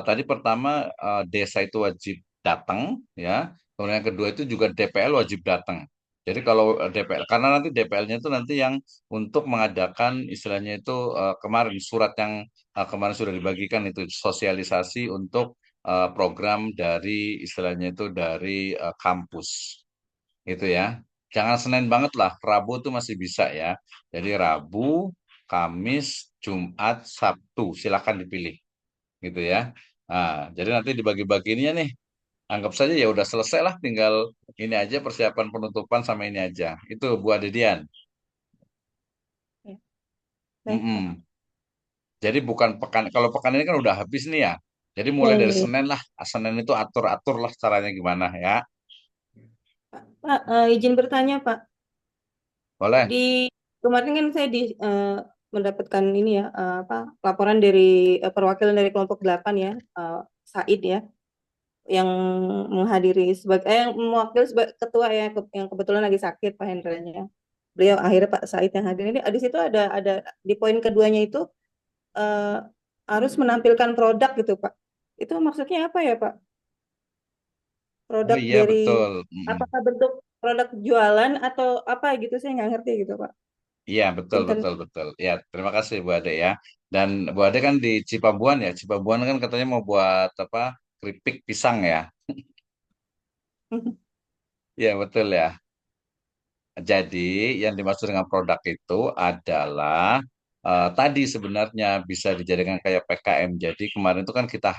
tadi pertama desa itu wajib datang ya. Kemudian yang kedua itu juga DPL wajib datang. Jadi kalau DPL karena nanti DPL-nya itu nanti yang untuk mengadakan istilahnya itu kemarin surat yang kemarin sudah dibagikan itu sosialisasi untuk program dari istilahnya itu dari kampus gitu ya. Jangan Senin banget lah, Rabu tuh masih bisa ya. Jadi Rabu, Kamis, Jumat, Sabtu silakan dipilih gitu ya. Nah, jadi nanti dibagi-baginya nih. Anggap saja ya udah selesai lah, tinggal ini aja persiapan penutupan sama ini aja. Itu Bu Adedian. Ya. Baik Pak. Mm-mm. Jadi bukan pekan, kalau pekan ini kan udah habis nih ya. Jadi Ya, mulai dari ya, ya. Senin lah, Senin itu atur-atur lah caranya gimana ya. Pak, izin bertanya Pak. Boleh? Di kemarin kan saya mendapatkan ini ya apa laporan dari perwakilan dari kelompok 8 ya, Said ya, yang menghadiri sebagai yang mewakili sebagai ketua ya yang kebetulan lagi sakit Pak Hendranya. Beliau akhirnya Pak Said yang hadir ini di situ ada di poin keduanya itu eh, harus menampilkan produk gitu Pak. Itu maksudnya apa ya Pak? Oh Produk iya dari betul. Mm-mm. apakah bentuk produk jualan atau apa gitu saya nggak ngerti gitu Pak. Iya betul Punten. betul betul. Ya terima kasih Bu Ade ya. Dan Bu Ade kan di Cipabuan ya. Cipabuan kan katanya mau buat apa? Keripik pisang ya. Iya betul ya. Jadi yang dimaksud dengan produk itu adalah tadi sebenarnya bisa dijadikan kayak PKM. Jadi kemarin itu kan kita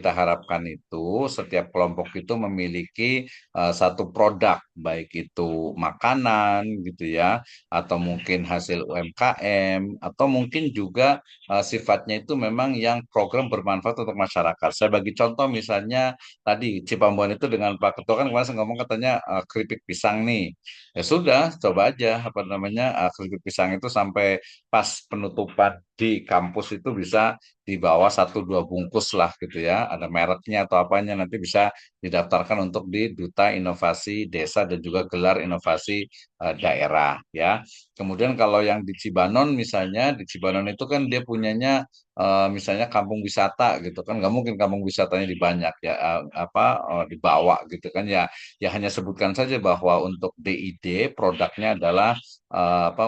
harapkan itu setiap kelompok itu memiliki satu produk, baik itu makanan gitu ya, atau mungkin hasil UMKM, atau mungkin juga sifatnya itu memang yang program bermanfaat untuk masyarakat. Saya bagi contoh misalnya tadi Cipambuan itu dengan Pak Ketua kan kemarin saya ngomong katanya keripik pisang nih. Ya sudah, coba aja apa namanya keripik pisang itu sampai pas penutupan di kampus itu bisa dibawa satu dua bungkus lah gitu ya. Ada mereknya atau apanya nanti bisa didaftarkan untuk di Duta Inovasi Desa dan juga gelar inovasi daerah ya. Kemudian kalau yang di Cibanon misalnya, di Cibanon itu kan dia punyanya misalnya kampung wisata gitu kan, nggak mungkin kampung wisatanya dibanyak ya dibawa gitu kan ya. Ya hanya sebutkan saja bahwa untuk DID produknya adalah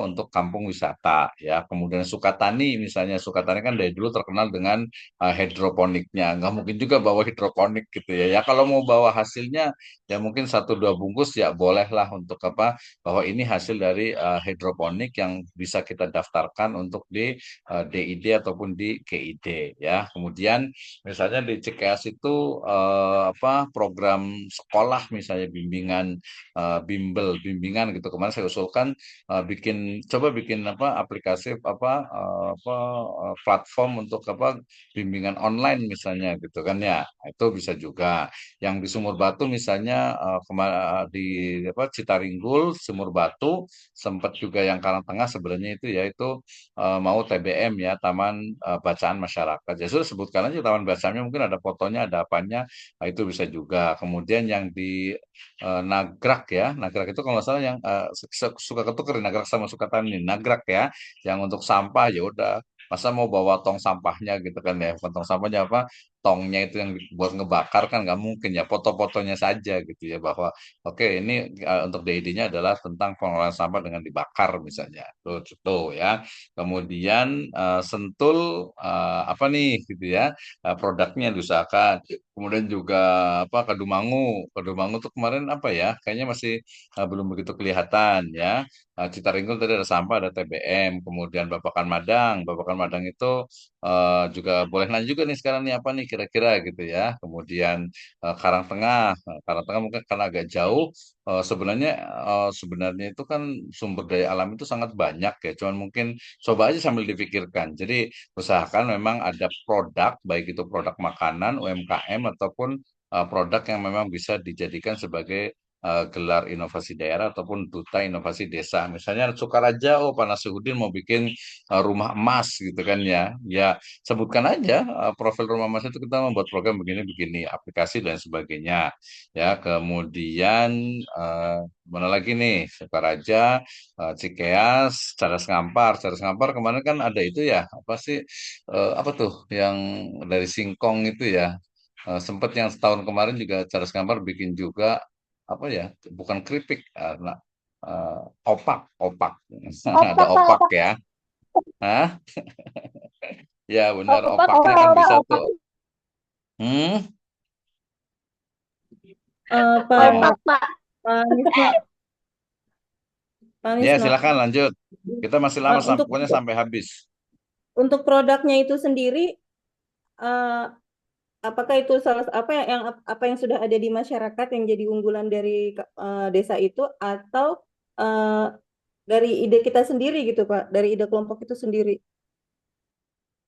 untuk kampung wisata ya. Kemudian Sukatani misalnya, Sukatani kan dari dulu terkenal dengan hidroponiknya. Nggak mungkin juga bawa hidroponik gitu ya. Ya kalau mau bawa hasilnya ya mungkin satu dua bungkus ya bolehlah untuk bahwa ini hasil dari hidroponik yang bisa kita daftarkan untuk di DID ataupun di GID ya. Kemudian misalnya di Cikeas itu program sekolah misalnya bimbingan gitu. Kemarin saya usulkan bikin aplikasi platform untuk bimbingan online misalnya gitu kan ya. Itu bisa juga. Yang di Sumur Batu misalnya di Citaringgul, Sumur Batu sempat juga yang Karangtengah sebenarnya itu yaitu mau TBM ya, Taman Bacaan Masyarakat. Ya sudah sebutkan aja Taman Bacaannya, mungkin ada fotonya, ada apanya, itu bisa juga. Kemudian yang di Nagrak ya, Nagrak itu kalau nggak salah yang suka ketuker Nagrak sama Sukatani. Nagrak ya, yang untuk sampah ya udah. Masa mau bawa tong sampahnya gitu kan ya, bukan tong sampahnya tongnya itu yang buat ngebakar kan nggak mungkin ya, foto-fotonya saja gitu ya bahwa oke ini untuk DID-nya adalah tentang pengelolaan sampah dengan dibakar misalnya. Tuh ya. Kemudian Sentul apa nih gitu ya, produknya diusahakan. Kemudian juga Kadumangu tuh kemarin apa ya? Kayaknya masih belum begitu kelihatan ya. Citaringkul tadi ada sampah, ada TBM, kemudian Babakan Madang itu juga boleh nanya juga nih sekarang nih apa nih kira-kira gitu ya. Kemudian Karangtengah mungkin karena agak jauh, sebenarnya itu kan sumber daya alam itu sangat banyak ya. Cuman mungkin coba aja sambil dipikirkan. Jadi usahakan memang ada produk, baik itu produk makanan, UMKM ataupun produk yang memang bisa dijadikan sebagai gelar inovasi daerah ataupun duta inovasi desa. Misalnya Sukaraja, oh Pak Nasruddin mau bikin rumah emas gitu kan ya. Ya sebutkan aja profil rumah emas itu kita membuat program begini-begini, aplikasi dan sebagainya. Ya kemudian eh, mana lagi nih Sukaraja, Cikeas, Cadas Ngampar kemarin kan ada itu ya, apa sih, apa tuh yang dari singkong itu ya, sempat yang setahun kemarin juga Cadas Ngampar bikin juga apa ya, bukan keripik, eh, opak, ada Opak, Pak, opak opak. ya, Hah? Ya benar Opak, opaknya kan opak, bisa opak. tuh, hmm, Pak ya, Opak, Pak. Pak Nisno, Pak ya Nisno. silakan lanjut, kita masih lama Untuk pokoknya sampai habis. produknya itu sendiri, eh, apakah itu salah apa yang sudah ada di masyarakat yang jadi unggulan dari desa itu, atau eh, dari ide kita sendiri gitu Pak, dari ide kelompok itu sendiri?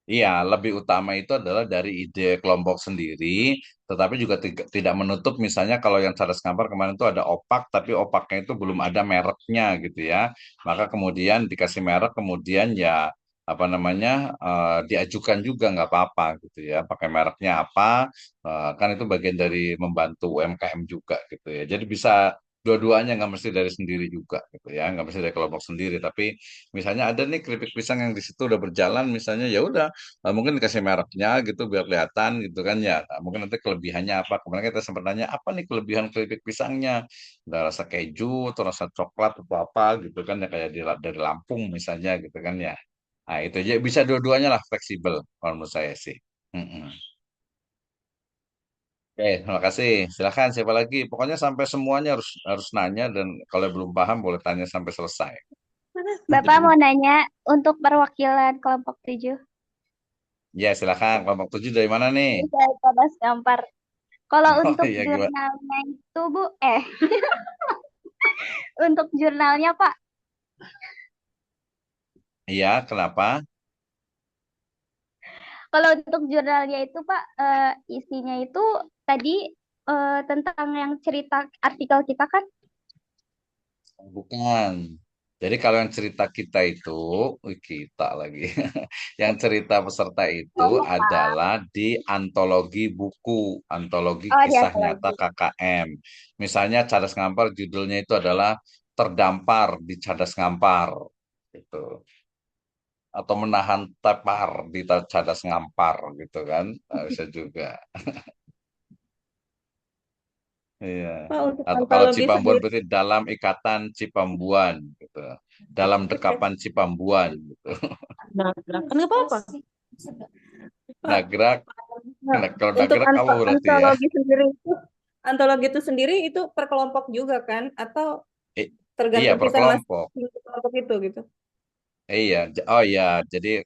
Iya, lebih utama itu adalah dari ide kelompok sendiri, tetapi juga tidak menutup misalnya kalau yang Charles Ngampar kemarin itu ada opak, tapi opaknya itu belum ada mereknya gitu ya. Maka kemudian dikasih merek, kemudian ya apa namanya diajukan juga nggak apa-apa gitu ya. Pakai mereknya apa, kan itu bagian dari membantu UMKM juga gitu ya. Jadi bisa dua-duanya, nggak mesti dari sendiri juga gitu ya, nggak mesti dari kelompok sendiri, tapi misalnya ada nih keripik pisang yang di situ udah berjalan misalnya ya udah, mungkin dikasih mereknya gitu biar kelihatan gitu kan ya. Nah, mungkin nanti kelebihannya apa. Kemarin kita sempat nanya apa nih kelebihan keripik pisangnya. Ada rasa keju atau rasa coklat atau apa gitu kan ya kayak dari Lampung misalnya gitu kan ya. Nah itu aja bisa dua-duanya lah fleksibel kalau menurut saya sih. Mm-mm. Oke, terima kasih. Silakan siapa lagi? Pokoknya sampai semuanya harus harus nanya dan kalau belum paham boleh tanya sampai selesai. Nanti Bapak dulu. mau nanya untuk perwakilan kelompok 7. Ya, silakan. Kelompok 7 dari mana nih? Saya pada Gampar. Kalau Oh untuk iya, gimana? jurnalnya itu, Bu, untuk jurnalnya, Pak, Iya, kenapa? kalau untuk jurnalnya itu, Pak, isinya itu tadi tentang yang cerita artikel kita kan? Bukan. Jadi kalau yang cerita kita itu, kita lagi. Yang cerita peserta itu Oh, Pak. adalah di antologi buku, antologi Oh, dia kisah nyata lagi. KKM. Misalnya Cadas Ngampar judulnya itu adalah Terdampar di Cadas Ngampar. Gitu. Atau menahan tepar di Cadas Ngampar gitu kan. Nah, bisa juga. Iya. Pak, untuk Atau kalau antologi Cipambuan sendiri, berarti dalam ikatan Cipambuan gitu. Dalam dekapan Cipambuan gitu. nah, kan nggak apa-apa. Pak, Nagrak, nah, kalau untuk nagrak apa berarti ya? antologi itu sendiri itu per kelompok juga kan? Atau I- iya, tergantung per kita masuk kelompok. di kelompok itu gitu? Iya, oh iya. Jadi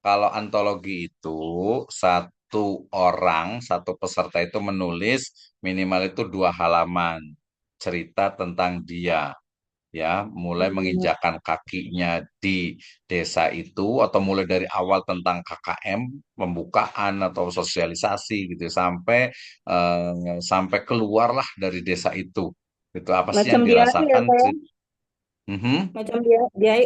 kalau antologi itu satu orang, satu peserta itu menulis minimal itu 2 halaman cerita tentang dia. Ya, mulai Hmm. menginjakan kakinya di desa itu atau mulai dari awal tentang KKM, pembukaan atau sosialisasi gitu sampai keluarlah dari desa itu. Itu apa sih Macam yang diary ya, dirasakan? Pak ya? Mhm. Macam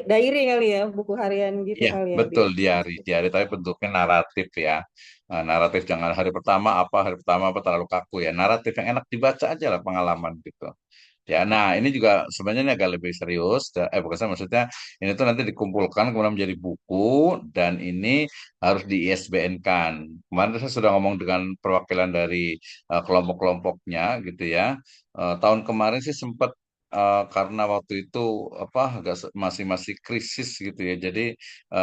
diary kali ya, buku harian gitu Iya, kali ya betul dia. diari. Diari tapi bentuknya naratif ya. Naratif jangan hari pertama apa, hari pertama apa terlalu kaku ya. Naratif yang enak dibaca aja lah pengalaman gitu. Ya, nah ini juga sebenarnya ini agak lebih serius. Bukan saya maksudnya ini tuh nanti dikumpulkan kemudian menjadi buku dan ini harus di ISBN-kan. Kemarin saya sudah ngomong dengan perwakilan dari kelompok-kelompoknya gitu ya. Tahun kemarin sih sempat karena waktu itu apa agak masih masih krisis gitu ya. Jadi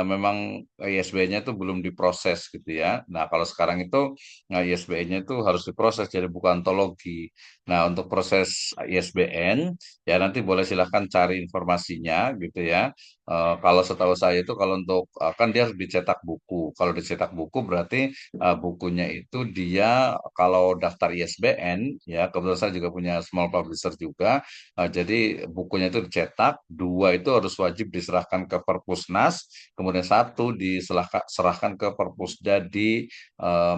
memang ISBN-nya itu belum diproses gitu ya. Nah, kalau sekarang itu ISBN-nya itu harus diproses jadi bukan antologi. Nah, untuk proses ISBN, ya nanti boleh silahkan cari informasinya gitu ya. Kalau setahu saya itu kalau untuk, kan dia harus dicetak buku. Kalau dicetak buku berarti bukunya itu dia kalau daftar ISBN, ya kebetulan saya juga punya small publisher juga, jadi bukunya itu dicetak, 2 itu harus wajib diserahkan ke Perpusnas, kemudian 1 diserahkan ke Perpusda di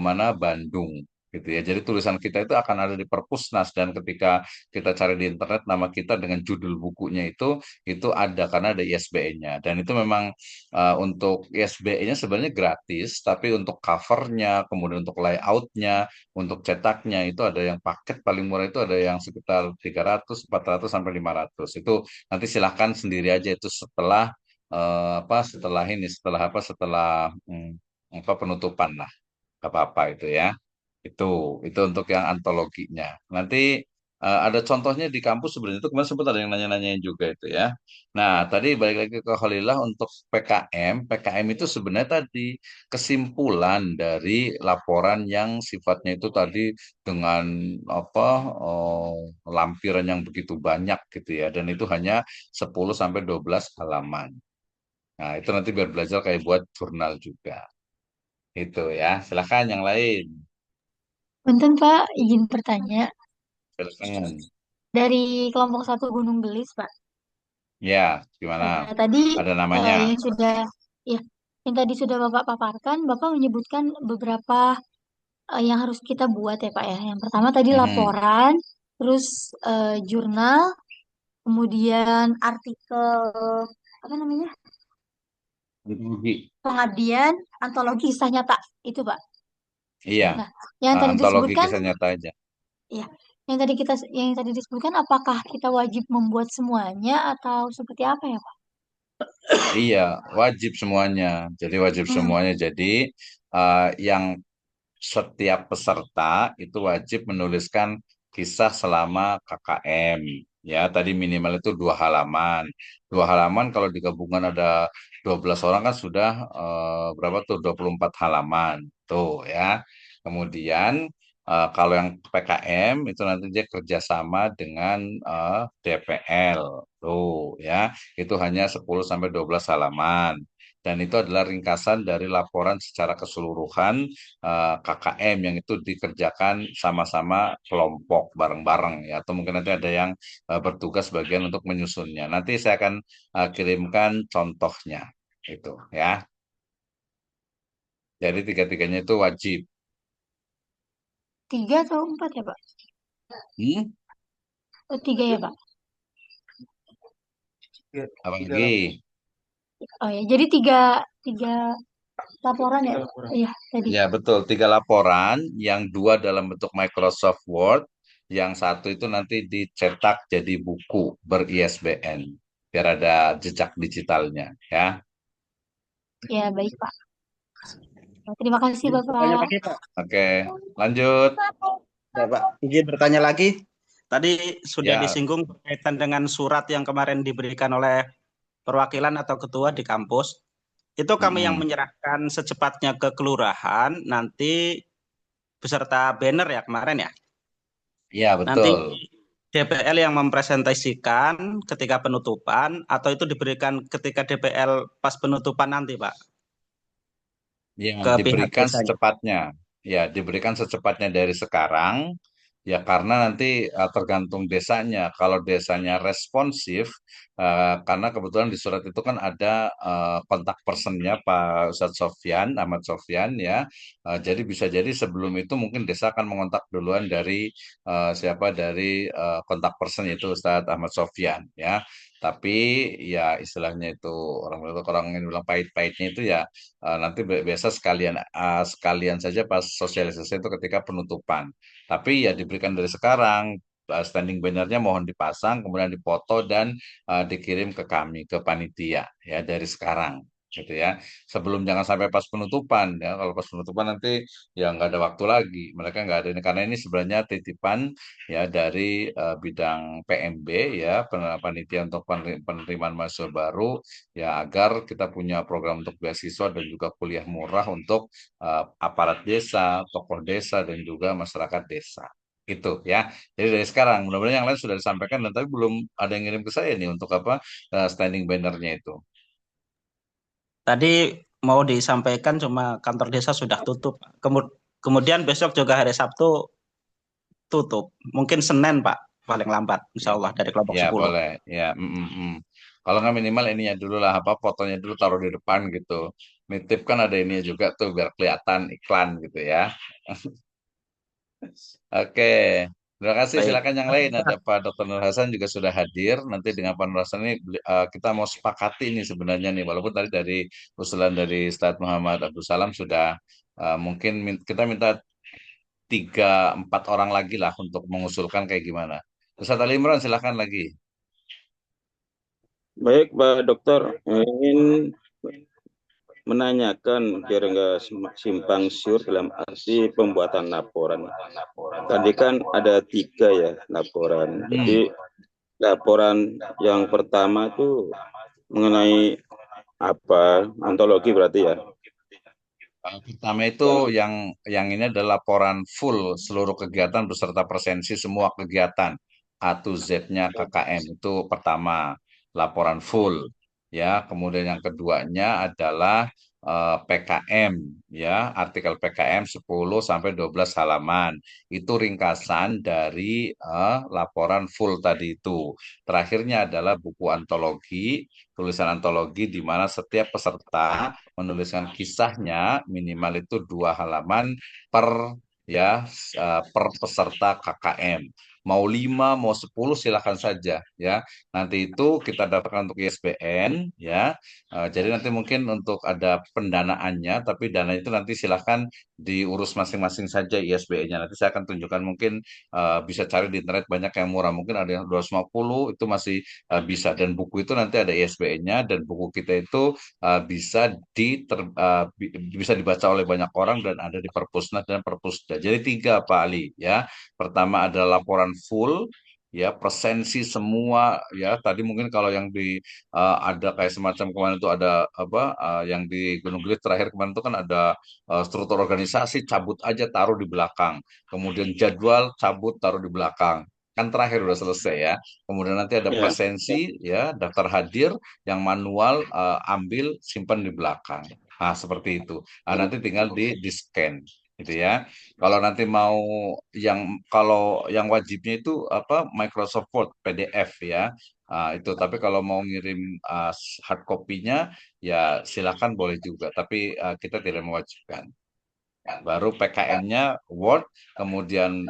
mana Bandung gitu ya. Jadi tulisan kita itu akan ada di Perpusnas dan ketika kita cari di internet nama kita dengan judul bukunya itu ada karena ada ISBN-nya dan itu memang untuk ISBN-nya sebenarnya gratis, tapi untuk covernya, kemudian untuk layoutnya, untuk cetaknya itu ada yang paket paling murah itu ada yang sekitar 300, 400 sampai 500. Itu nanti silahkan sendiri aja itu setelah setelah apa penutupan lah. Gak apa-apa itu ya. Itu itu untuk yang antologinya. Nanti ada contohnya di kampus sebenarnya itu kemarin sempat ada yang nanya-nanyain juga itu ya. Nah, tadi balik lagi ke Khalillah untuk PKM. PKM itu sebenarnya tadi kesimpulan dari laporan yang sifatnya itu tadi dengan apa lampiran yang begitu banyak gitu ya. Dan itu hanya 10 sampai 12 halaman. Nah, itu nanti biar belajar kayak buat jurnal juga. Itu ya. Silakan yang lain. Punten Pak, izin bertanya. Silakan. Dari kelompok 1 Gunung Gelis, Pak. Ya, gimana? Tadi Ada namanya. ya, yang tadi sudah Bapak paparkan, Bapak menyebutkan beberapa yang harus kita buat ya, Pak ya. Yang pertama tadi Mhm. laporan, terus jurnal, kemudian artikel apa namanya? Antologi. Pengabdian, antologi kisah nyata itu, Pak. Iya, Nah, yang tadi antologi disebutkan kisah nyata aja. ya, yang tadi disebutkan apakah kita wajib membuat semuanya atau seperti apa ya, Pak? Iya, wajib semuanya. Jadi wajib Hmm. semuanya. Jadi yang setiap peserta itu wajib menuliskan kisah selama KKM. Ya, tadi minimal itu 2 halaman. 2 halaman kalau digabungkan ada 12 orang kan sudah berapa tuh? 24 halaman. Tuh ya. Kemudian Kalau yang PKM itu nanti dia kerjasama dengan DPL. Tuh ya, itu hanya 10 sampai 12 halaman. Dan itu adalah ringkasan dari laporan secara keseluruhan KKM yang itu dikerjakan sama-sama kelompok bareng-bareng ya. Atau mungkin nanti ada yang bertugas bagian untuk menyusunnya. Nanti saya akan kirimkan contohnya itu ya. Jadi tiga-tiganya itu wajib. 3 atau 4 ya, Pak? Hmm? Oh, 3 ya, Pak? Apa lagi? Oh ya, jadi tiga laporan ya? Iya, tadi. Ya, betul. 3 laporan, yang 2 dalam bentuk Microsoft Word, yang satu itu nanti dicetak jadi buku ber-ISBN, biar ada jejak digitalnya, ya. Ya, baik, Pak. Terima kasih, Bertanya Bapak. lagi, Pak. Oke, lanjut. Ya, Pak. Izin bertanya lagi. Tadi sudah Ya, disinggung berkaitan dengan surat yang kemarin diberikan oleh perwakilan atau ketua di kampus. Itu kami yang mm-mm. menyerahkan secepatnya ke kelurahan, nanti beserta banner ya kemarin ya. Ya, Nanti betul. DPL yang mempresentasikan ketika penutupan, atau itu diberikan ketika DPL pas penutupan nanti, Pak, Ya, ke pihak diberikan desanya. secepatnya. Ya, diberikan secepatnya dari sekarang. Ya, karena nanti tergantung desanya. Kalau desanya responsif, karena kebetulan di surat itu kan ada kontak personnya Pak Ustadz Sofyan, Ahmad Sofyan ya. Jadi bisa jadi sebelum itu mungkin desa akan mengontak duluan dari siapa dari kontak person itu Ustadz Ahmad Sofyan ya. Tapi ya istilahnya itu orang yang bilang pahit-pahitnya itu ya nanti biasa sekalian saja pas sosialisasi itu ketika penutupan. Tapi ya diberikan dari sekarang, standing bannernya mohon dipasang, kemudian dipoto dan dikirim ke kami, ke panitia ya dari sekarang gitu ya. Sebelum jangan sampai pas penutupan ya. Kalau pas penutupan nanti ya nggak ada waktu lagi. Mereka nggak ada ini karena ini sebenarnya titipan ya dari bidang PMB ya, panitia untuk penerimaan mahasiswa baru ya agar kita punya program untuk beasiswa dan juga kuliah murah untuk aparat desa, tokoh desa dan juga masyarakat desa. Itu ya. Jadi dari sekarang mudah-mudahan yang lain sudah disampaikan dan tapi belum ada yang ngirim ke saya nih untuk apa standing bannernya itu. Tadi mau disampaikan cuma kantor desa sudah tutup. Kemudian besok juga hari Sabtu tutup. Mungkin Senin, Pak, paling lambat, insya Allah dari kelompok Ya 10. boleh ya. Kalau nggak minimal ininya dulu lah apa fotonya dulu taruh di depan gitu. Nitip kan ada ininya juga tuh biar kelihatan iklan gitu ya. Oke, terima kasih. Baik. Silakan yang lain. Ada Pak Dr. Nur Hasan juga sudah hadir. Nanti dengan Pak Nur Hasan ini kita mau sepakati ini sebenarnya nih. Walaupun tadi dari usulan dari Ustadz Muhammad Abdul Salam sudah mungkin kita minta 3-4 orang lagi lah untuk mengusulkan kayak gimana. Ustadz Ali Imran silakan lagi. Baik, Pak Dokter, ingin menanyakan biar nggak simpang siur dalam arti pembuatan laporan. Tadi kan ada 3 ya laporan. Jadi laporan yang pertama itu mengenai apa? Ontologi berarti ya. Pertama itu yang ini adalah laporan full seluruh kegiatan beserta presensi semua kegiatan A to Z-nya KKM itu pertama laporan full ya. Kemudian yang keduanya adalah PKM ya, artikel PKM 10 sampai 12 halaman. Itu ringkasan dari laporan full tadi itu. Terakhirnya adalah buku antologi, tulisan antologi di mana setiap peserta menuliskan kisahnya minimal itu 2 halaman per ya per peserta KKM. Mau 5, mau 10 silakan saja ya. Nanti itu kita daftarkan untuk ISBN ya. Jadi nanti mungkin untuk ada pendanaannya, tapi dana itu nanti silakan diurus masing-masing saja ISBN-nya. Nanti saya akan tunjukkan mungkin bisa cari di internet banyak yang murah. Mungkin ada yang 250 itu masih bisa dan buku itu nanti ada ISBN-nya dan buku kita itu bisa dibaca oleh banyak orang dan ada di Perpusnas dan Perpusda. Jadi 3 Pak Ali ya. Pertama adalah laporan full ya presensi semua ya tadi mungkin kalau yang di ada kayak semacam kemarin itu ada apa yang di Gunung Gede terakhir kemarin itu kan ada struktur organisasi cabut aja taruh di belakang, kemudian jadwal cabut taruh di belakang, kan terakhir udah selesai ya, kemudian nanti ada Ya, presensi ya daftar hadir yang manual ambil simpan di belakang, nah seperti itu. Nah, nanti tinggal di scan gitu ya. Kalau nanti mau kalau yang wajibnya itu apa Microsoft Word PDF ya. Itu tapi kalau mau ngirim hard copy-nya ya silakan boleh juga tapi kita tidak mewajibkan. Baru PKM-nya Word, kemudian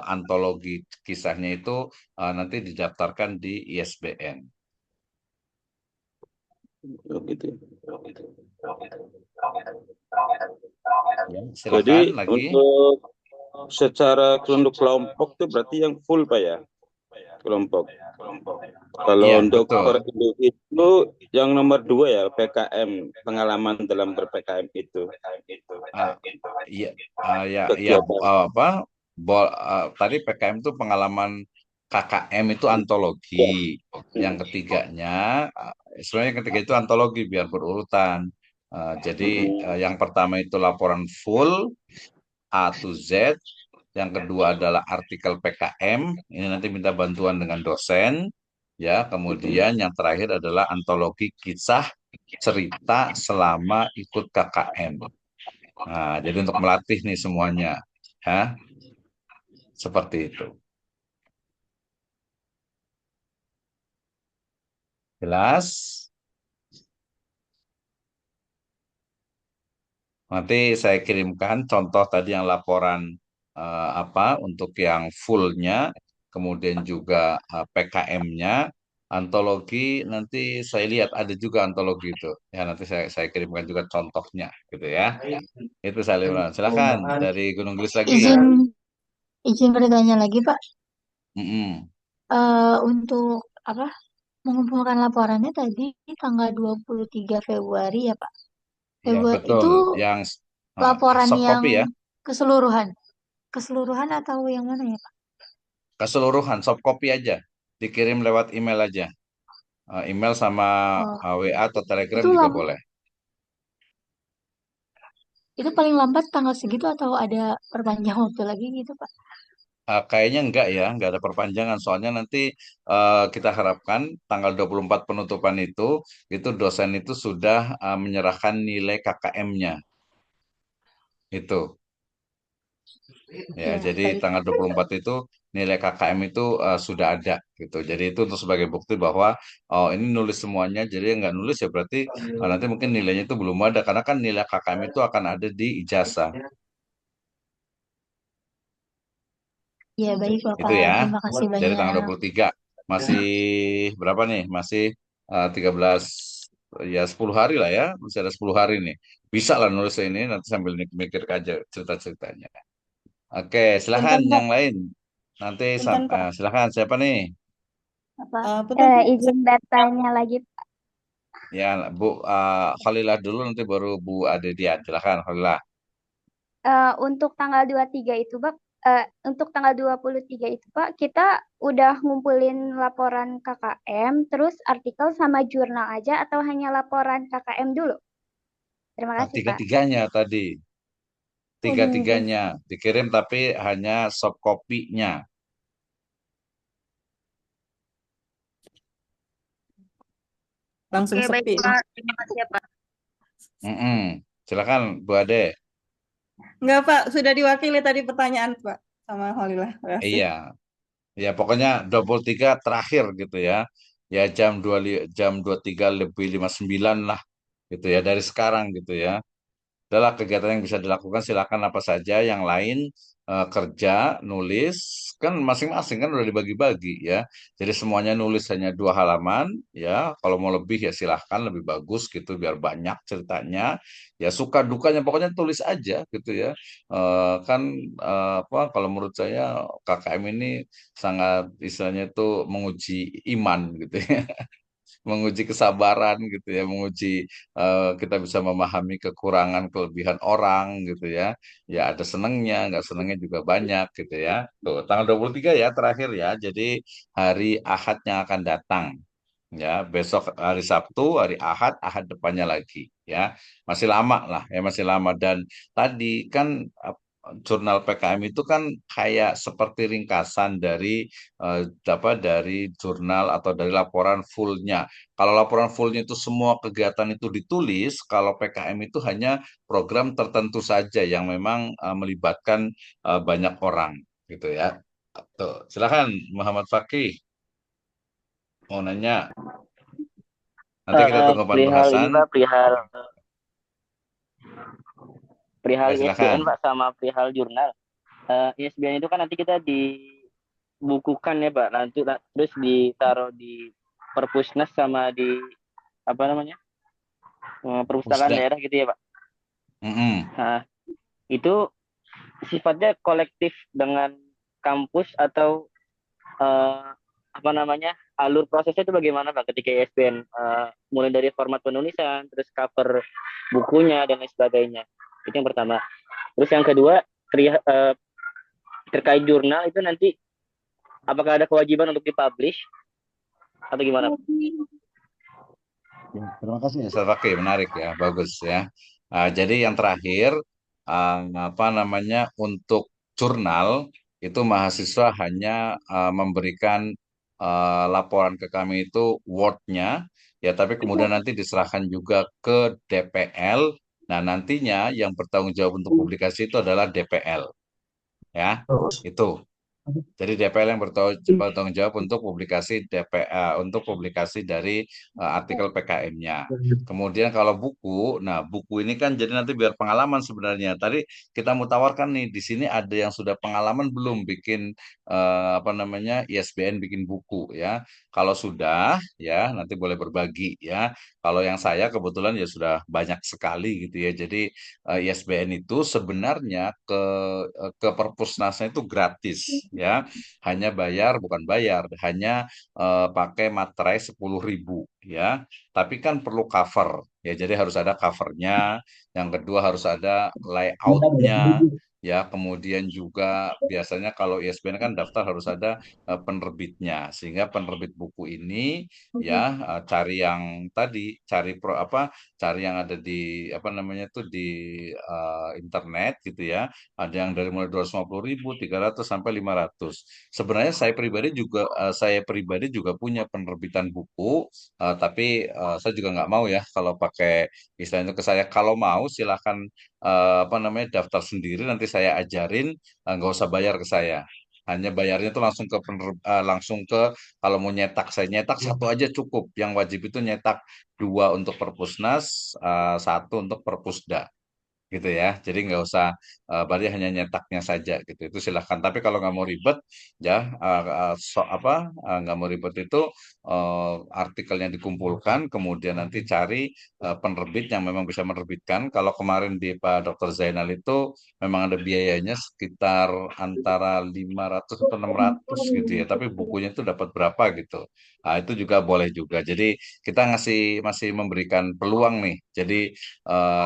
antologi kisahnya itu nanti didaftarkan di ISBN. gitu. Ya, Jadi silakan lagi. untuk secara kelompok itu berarti yang full Pak ya, kelompok. Kalau Iya, untuk per betul. individu yang nomor 2 ya PKM, pengalaman dalam ber-PKM itu Ah, iya, ya, ya, kegiatan. apa? Tadi PKM itu pengalaman KKM itu antologi. Ya. Yang ketiganya, sebenarnya yang ketiga itu antologi biar berurutan. Jadi yang pertama itu laporan full A to Z. Yang kedua adalah artikel PKM. Ini nanti minta bantuan dengan dosen. Ya, kemudian yang terakhir adalah antologi kisah cerita selama ikut KKM. Nah, jadi untuk melatih nih semuanya, ya, seperti itu. Jelas? Nanti saya kirimkan contoh tadi yang laporan apa untuk yang fullnya, kemudian juga PKM-nya, antologi nanti saya lihat ada juga antologi itu. Ya nanti saya kirimkan juga contohnya, gitu ya. Itu Salimran. Silakan dari Gunung Gelis lagi. Izin izin bertanya lagi Pak. Mm-mm. Untuk apa? Mengumpulkan laporannya tadi tanggal 23 Februari ya Pak. Ya Februari betul. itu Yang laporan soft yang copy ya. keseluruhan. Keseluruhan atau yang mana ya Pak? Keseluruhan soft copy aja, dikirim lewat email aja. Email sama Oh, WA atau Telegram itu juga lam boleh. itu paling lambat tanggal segitu atau ada perpanjang waktu lagi gitu Pak? Kayaknya enggak ya, enggak ada perpanjangan. Soalnya nanti kita harapkan tanggal 24 penutupan itu dosen itu sudah menyerahkan nilai KKM-nya. Itu. Ya, Ya, jadi baik. tanggal 24 itu nilai KKM itu sudah ada gitu. Jadi itu untuk sebagai bukti bahwa oh ini nulis semuanya, jadi nggak nulis ya berarti nanti mungkin nilainya itu belum ada karena kan nilai KKM itu akan ada di ijazah. Ya, baik Itu Bapak. ya. Terima kasih Jadi tanggal banyak. 23 masih berapa nih? Masih 13 ya 10 hari lah ya. Masih ada 10 hari nih. Bisa lah nulis ini nanti sambil mikir aja cerita-ceritanya. Oke, silahkan Punten Pak, yang lain. Nanti punten Pak. silahkan siapa nih? Apa? Punten Pak. Izin bertanya lagi. Ya, Bu Khalilah dulu nanti baru Bu Adedian. Silakan Khalilah. Untuk tanggal 23 itu, Pak, untuk tanggal 23 itu, Pak, kita udah ngumpulin laporan KKM, terus artikel sama jurnal aja atau hanya laporan KKM dulu? Terima kasih, Pak. Tiga-tiganya tadi. Waduh, Tiga-tiganya dikirim tapi hanya soft copy-nya. langsung Oke, baik, sepi. Pak. Terima kasih ya, Pak. Mm-mm. Silakan Bu Ade. Enggak Pak, sudah diwakili tadi pertanyaan Pak sama Holila. Terima kasih. Iya, ya pokoknya 23 terakhir gitu ya. Ya jam 23 lebih 59 lah gitu ya dari sekarang gitu ya. Adalah kegiatan yang bisa dilakukan silakan apa saja yang lain kerja nulis kan masing-masing kan udah dibagi-bagi ya jadi semuanya nulis hanya 2 halaman ya kalau mau lebih ya silahkan lebih bagus gitu biar banyak ceritanya ya suka dukanya pokoknya tulis aja gitu ya. Kan apa kalau menurut saya KKM ini sangat istilahnya itu menguji iman gitu ya menguji kesabaran gitu ya, menguji kita bisa memahami kekurangan kelebihan orang gitu ya. Ya ada senengnya, nggak senengnya juga banyak gitu ya. Tuh, tanggal 23 ya terakhir ya. Jadi hari Ahad yang akan datang. Ya, besok hari Sabtu, hari Ahad, Ahad depannya lagi ya. Masih lama lah ya, masih lama. Dan tadi kan jurnal PKM itu kan kayak seperti ringkasan dari dari jurnal atau dari laporan fullnya. Kalau laporan fullnya itu semua kegiatan itu ditulis, kalau PKM itu hanya program tertentu saja yang memang melibatkan banyak orang gitu ya. Tuh, silakan Muhammad Fakih mau nanya. Nanti kita tunggu Perihal ini pembahasan. Pak, perihal Ya, perihal silakan. ISBN Pak sama perihal jurnal. ISBN itu kan nanti kita dibukukan ya Pak, nanti terus ditaruh di Perpusnas sama di apa namanya perpustakaan Pusda. daerah gitu ya Pak. Mm-mm. Nah, itu sifatnya kolektif dengan kampus atau eh, apa namanya alur prosesnya itu bagaimana Pak ketika ISBN mulai dari format penulisan terus cover bukunya dan lain sebagainya, itu yang pertama. Terus yang kedua terkait jurnal itu nanti apakah ada kewajiban untuk dipublish atau gimana Pak? Ya, terima kasih Ustaz Fakih, menarik ya, bagus ya. Jadi yang terakhir, apa namanya, untuk jurnal itu mahasiswa hanya memberikan laporan ke kami itu Word-nya, ya, tapi kemudian nanti diserahkan juga ke DPL. Nah, nantinya yang bertanggung jawab untuk publikasi itu adalah DPL, ya, itu. Jadi DPL yang bertanggung jawab untuk publikasi untuk publikasi dari artikel PKM-nya. Kemudian kalau buku, nah buku ini kan jadi nanti biar pengalaman sebenarnya. Tadi kita mau tawarkan nih di sini ada yang sudah pengalaman belum bikin apa namanya ISBN bikin buku ya. Kalau sudah ya nanti boleh berbagi ya. Kalau yang saya kebetulan ya sudah banyak sekali gitu ya. Jadi ISBN itu sebenarnya ke perpusnasnya itu gratis ya, hanya bayar bukan bayar, hanya pakai materai 10.000 ya, tapi kan perlu cover ya, jadi harus ada covernya, yang kedua harus ada layoutnya ya, kemudian juga biasanya kalau ISBN kan daftar harus ada penerbitnya, sehingga penerbit buku ini ya cari yang tadi cari yang ada di apa namanya tuh di internet gitu ya. Ada yang dari mulai 250.000, 300 sampai 500. Sebenarnya saya pribadi juga punya penerbitan buku, tapi saya juga nggak mau ya kalau pakai istilah itu ke saya. Kalau mau silahkan apa namanya daftar sendiri, nanti saya ajarin, nggak usah bayar ke saya. Hanya bayarnya itu langsung ke kalau mau nyetak, saya nyetak satu aja cukup. Yang wajib itu nyetak dua untuk Perpusnas, satu untuk Perpusda gitu ya. Jadi nggak usah berarti hanya nyetaknya saja gitu. Itu silahkan. Tapi kalau nggak mau ribet ya nggak mau ribet itu artikelnya dikumpulkan, kemudian nanti cari penerbit yang memang bisa menerbitkan. Kalau kemarin di Pak Dr. Zainal itu memang ada biayanya sekitar antara 500 atau 600 gitu ya. Tapi bukunya itu dapat berapa gitu. Nah, itu juga boleh juga. Jadi kita masih memberikan peluang nih. Jadi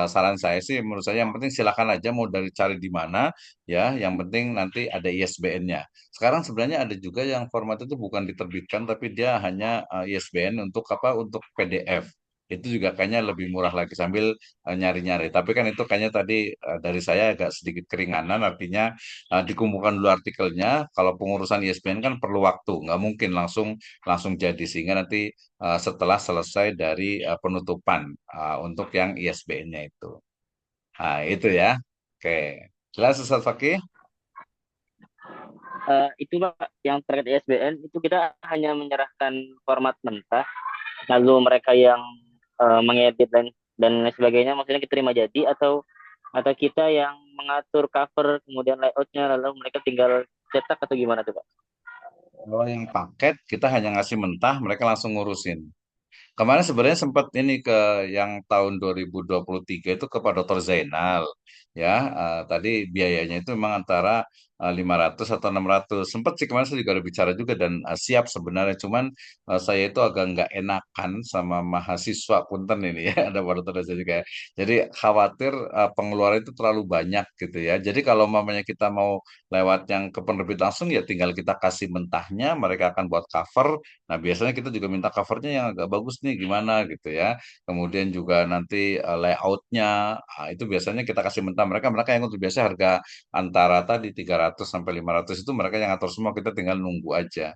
saran saya sih menurut saya yang penting silakan aja mau dari cari di mana ya, yang penting nanti ada ISBN-nya. Sekarang sebenarnya ada juga yang format itu bukan diterbitkan tapi dia hanya ISBN untuk apa, untuk PDF. Itu juga kayaknya lebih murah lagi sambil nyari-nyari. Tapi kan itu kayaknya tadi dari saya agak sedikit keringanan, artinya dikumpulkan dulu artikelnya. Kalau pengurusan ISBN kan perlu waktu, nggak mungkin langsung langsung jadi, sehingga nanti setelah selesai dari penutupan untuk yang ISBN-nya itu. Nah, itu ya. Oke. Jelas Ustaz Fakih? Itu Pak yang terkait ISBN itu kita hanya menyerahkan format mentah, lalu mereka yang mengedit dan lain sebagainya maksudnya kita terima jadi atau kita yang mengatur cover kemudian layoutnya lalu mereka tinggal cetak atau gimana tuh Pak? Kalau yang paket kita hanya ngasih mentah, mereka langsung ngurusin. Kemarin sebenarnya sempat ini ke yang tahun 2023 itu ke Pak Dr. Zainal ya. Tadi biayanya itu memang antara 500 atau 600. Sempat sih kemarin saya juga ada bicara juga dan siap sebenarnya. Cuman saya itu agak nggak enakan sama mahasiswa punten ini ya. Ada Pak Dr. Zainal juga, ya. Jadi khawatir pengeluaran itu terlalu banyak gitu ya. Jadi kalau mamanya kita mau lewat yang ke penerbit langsung ya tinggal kita kasih mentahnya, mereka akan buat cover. Nah, biasanya kita juga minta covernya yang agak bagus nih, gimana gitu ya. Kemudian juga nanti layoutnya, itu biasanya kita kasih mentah mereka. Mereka yang untuk biasa harga antara tadi 300 sampai 500 itu mereka yang atur semua, kita tinggal nunggu aja.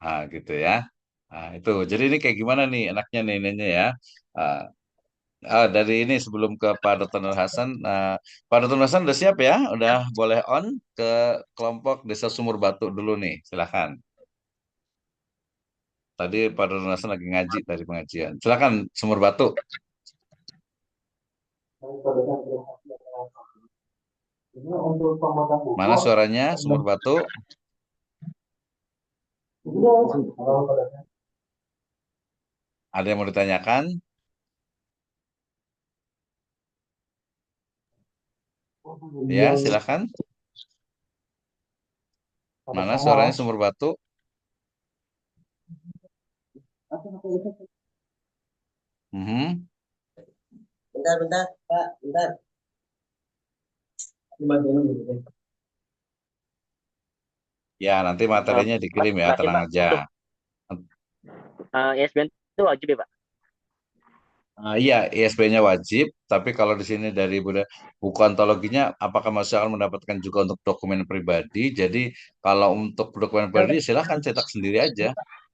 Nah, gitu ya. Nah, itu. Jadi ini kayak gimana nih enaknya nih ininya ya. Ah, dari ini sebelum ke Pak Dr. Nur Hasan, Pak Dr. Nur Hasan udah siap ya? Udah boleh on ke kelompok Desa Sumur Batu dulu nih. Silakan. Tadi Pak Nur Hasan lagi ngaji tadi pengajian. Silakan Sumur Batu. Mana suaranya Sumur Batu? Ada yang mau ditanyakan? Ya, silakan. Mana suaranya Sumur Batu? Mhm. Bentar, Pak, bentar. Ya, nanti materinya dikirim ya, Terakhir tenang Pak, aja. untuk ISBN itu wajib ya Pak? Iya, ISBN-nya wajib, tapi kalau di sini dari buku antologinya, apakah masih akan mendapatkan juga untuk dokumen pribadi? Jadi kalau untuk dokumen pribadi silahkan cetak sendiri aja,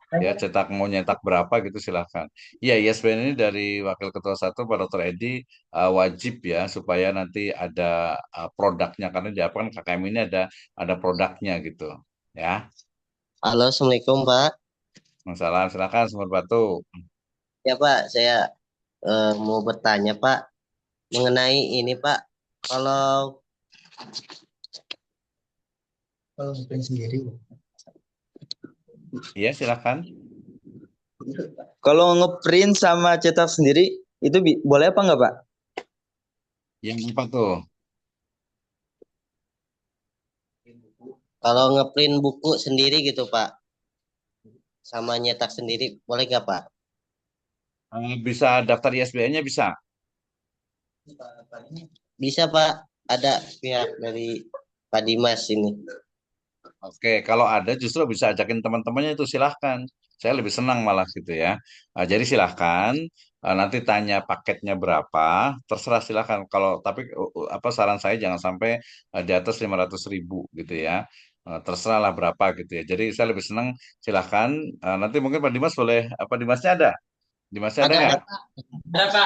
ya cetak mau nyetak berapa gitu silahkan. Iya, ISBN ini dari Wakil Ketua Satu Pak Dr. Edi wajib ya supaya nanti ada produknya karena di apa kan KKM ini ada produknya gitu, ya. Halo, Assalamualaikum, Pak. Masalah silakan Sumber Batu. Ya, Pak, saya mau bertanya, Pak, mengenai ini, Pak. Kalau ngeprint sendiri. Iya, silakan. Kalau ngeprint sama cetak sendiri itu boleh apa enggak, Pak? Yang apa tuh? Kalau ngeprint buku sendiri gitu, Pak, sama nyetak sendiri, boleh nggak, Pak? Bisa daftar ISBN-nya bisa. Bisa, Pak. Ada pihak dari Pak Dimas ini. Oke, kalau ada justru bisa ajakin teman-temannya itu silahkan. Saya lebih senang malah gitu ya. Jadi silahkan nanti tanya paketnya berapa, terserah silahkan. Kalau tapi apa saran saya jangan sampai di atas 500.000 gitu ya. Terserah lah berapa gitu ya. Jadi saya lebih senang silahkan. Nanti mungkin Pak Dimas boleh apa Dimasnya ada? Dimasnya ada nggak? Berapa?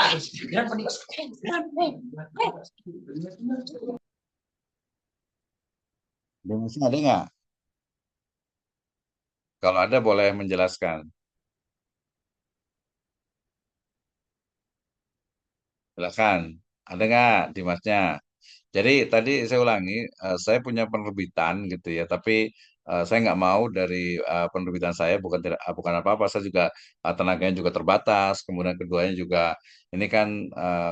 Dimasnya ada nggak? Kalau ada boleh menjelaskan. Silakan. Ada nggak Dimasnya? Jadi tadi saya ulangi, saya punya penerbitan gitu ya, tapi saya nggak mau dari penerbitan saya bukan apa-apa, saya juga tenaganya juga terbatas, kemudian keduanya juga ini kan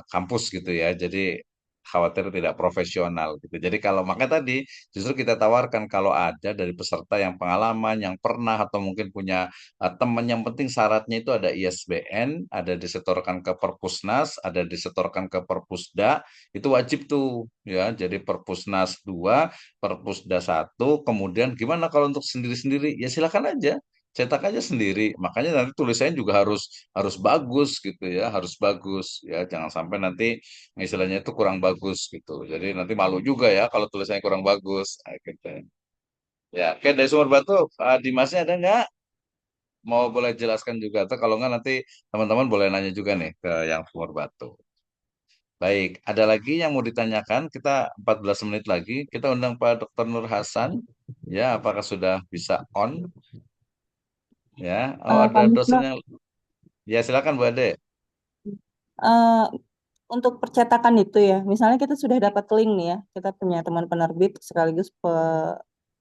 kampus gitu ya, jadi khawatir tidak profesional gitu. Jadi kalau makanya tadi justru kita tawarkan kalau ada dari peserta yang pengalaman, yang pernah atau mungkin punya teman yang penting syaratnya itu ada ISBN, ada disetorkan ke Perpusnas, ada disetorkan ke Perpusda, itu wajib tuh ya. Jadi Perpusnas 2, Perpusda 1, kemudian gimana kalau untuk sendiri-sendiri? Ya silakan aja. Cetak aja sendiri. Makanya nanti tulisannya juga harus harus bagus gitu ya, harus bagus ya. Jangan sampai nanti istilahnya itu kurang bagus gitu. Jadi nanti malu juga ya kalau tulisannya kurang bagus. Nah, gitu. Ya, oke dari Sumber Batu, Dimasnya ada nggak? Mau boleh jelaskan juga atau kalau nggak nanti teman-teman boleh nanya juga nih ke yang Sumber Batu. Baik, ada lagi yang mau ditanyakan? Kita 14 menit lagi. Kita undang Pak Dr. Nur Hasan. Ya, apakah sudah bisa on? Ya, oh ada Pak dosen Misbah, yang... Ya, silakan Bu Ade. eh, untuk percetakan itu ya, misalnya kita sudah dapat link nih ya, kita punya teman penerbit sekaligus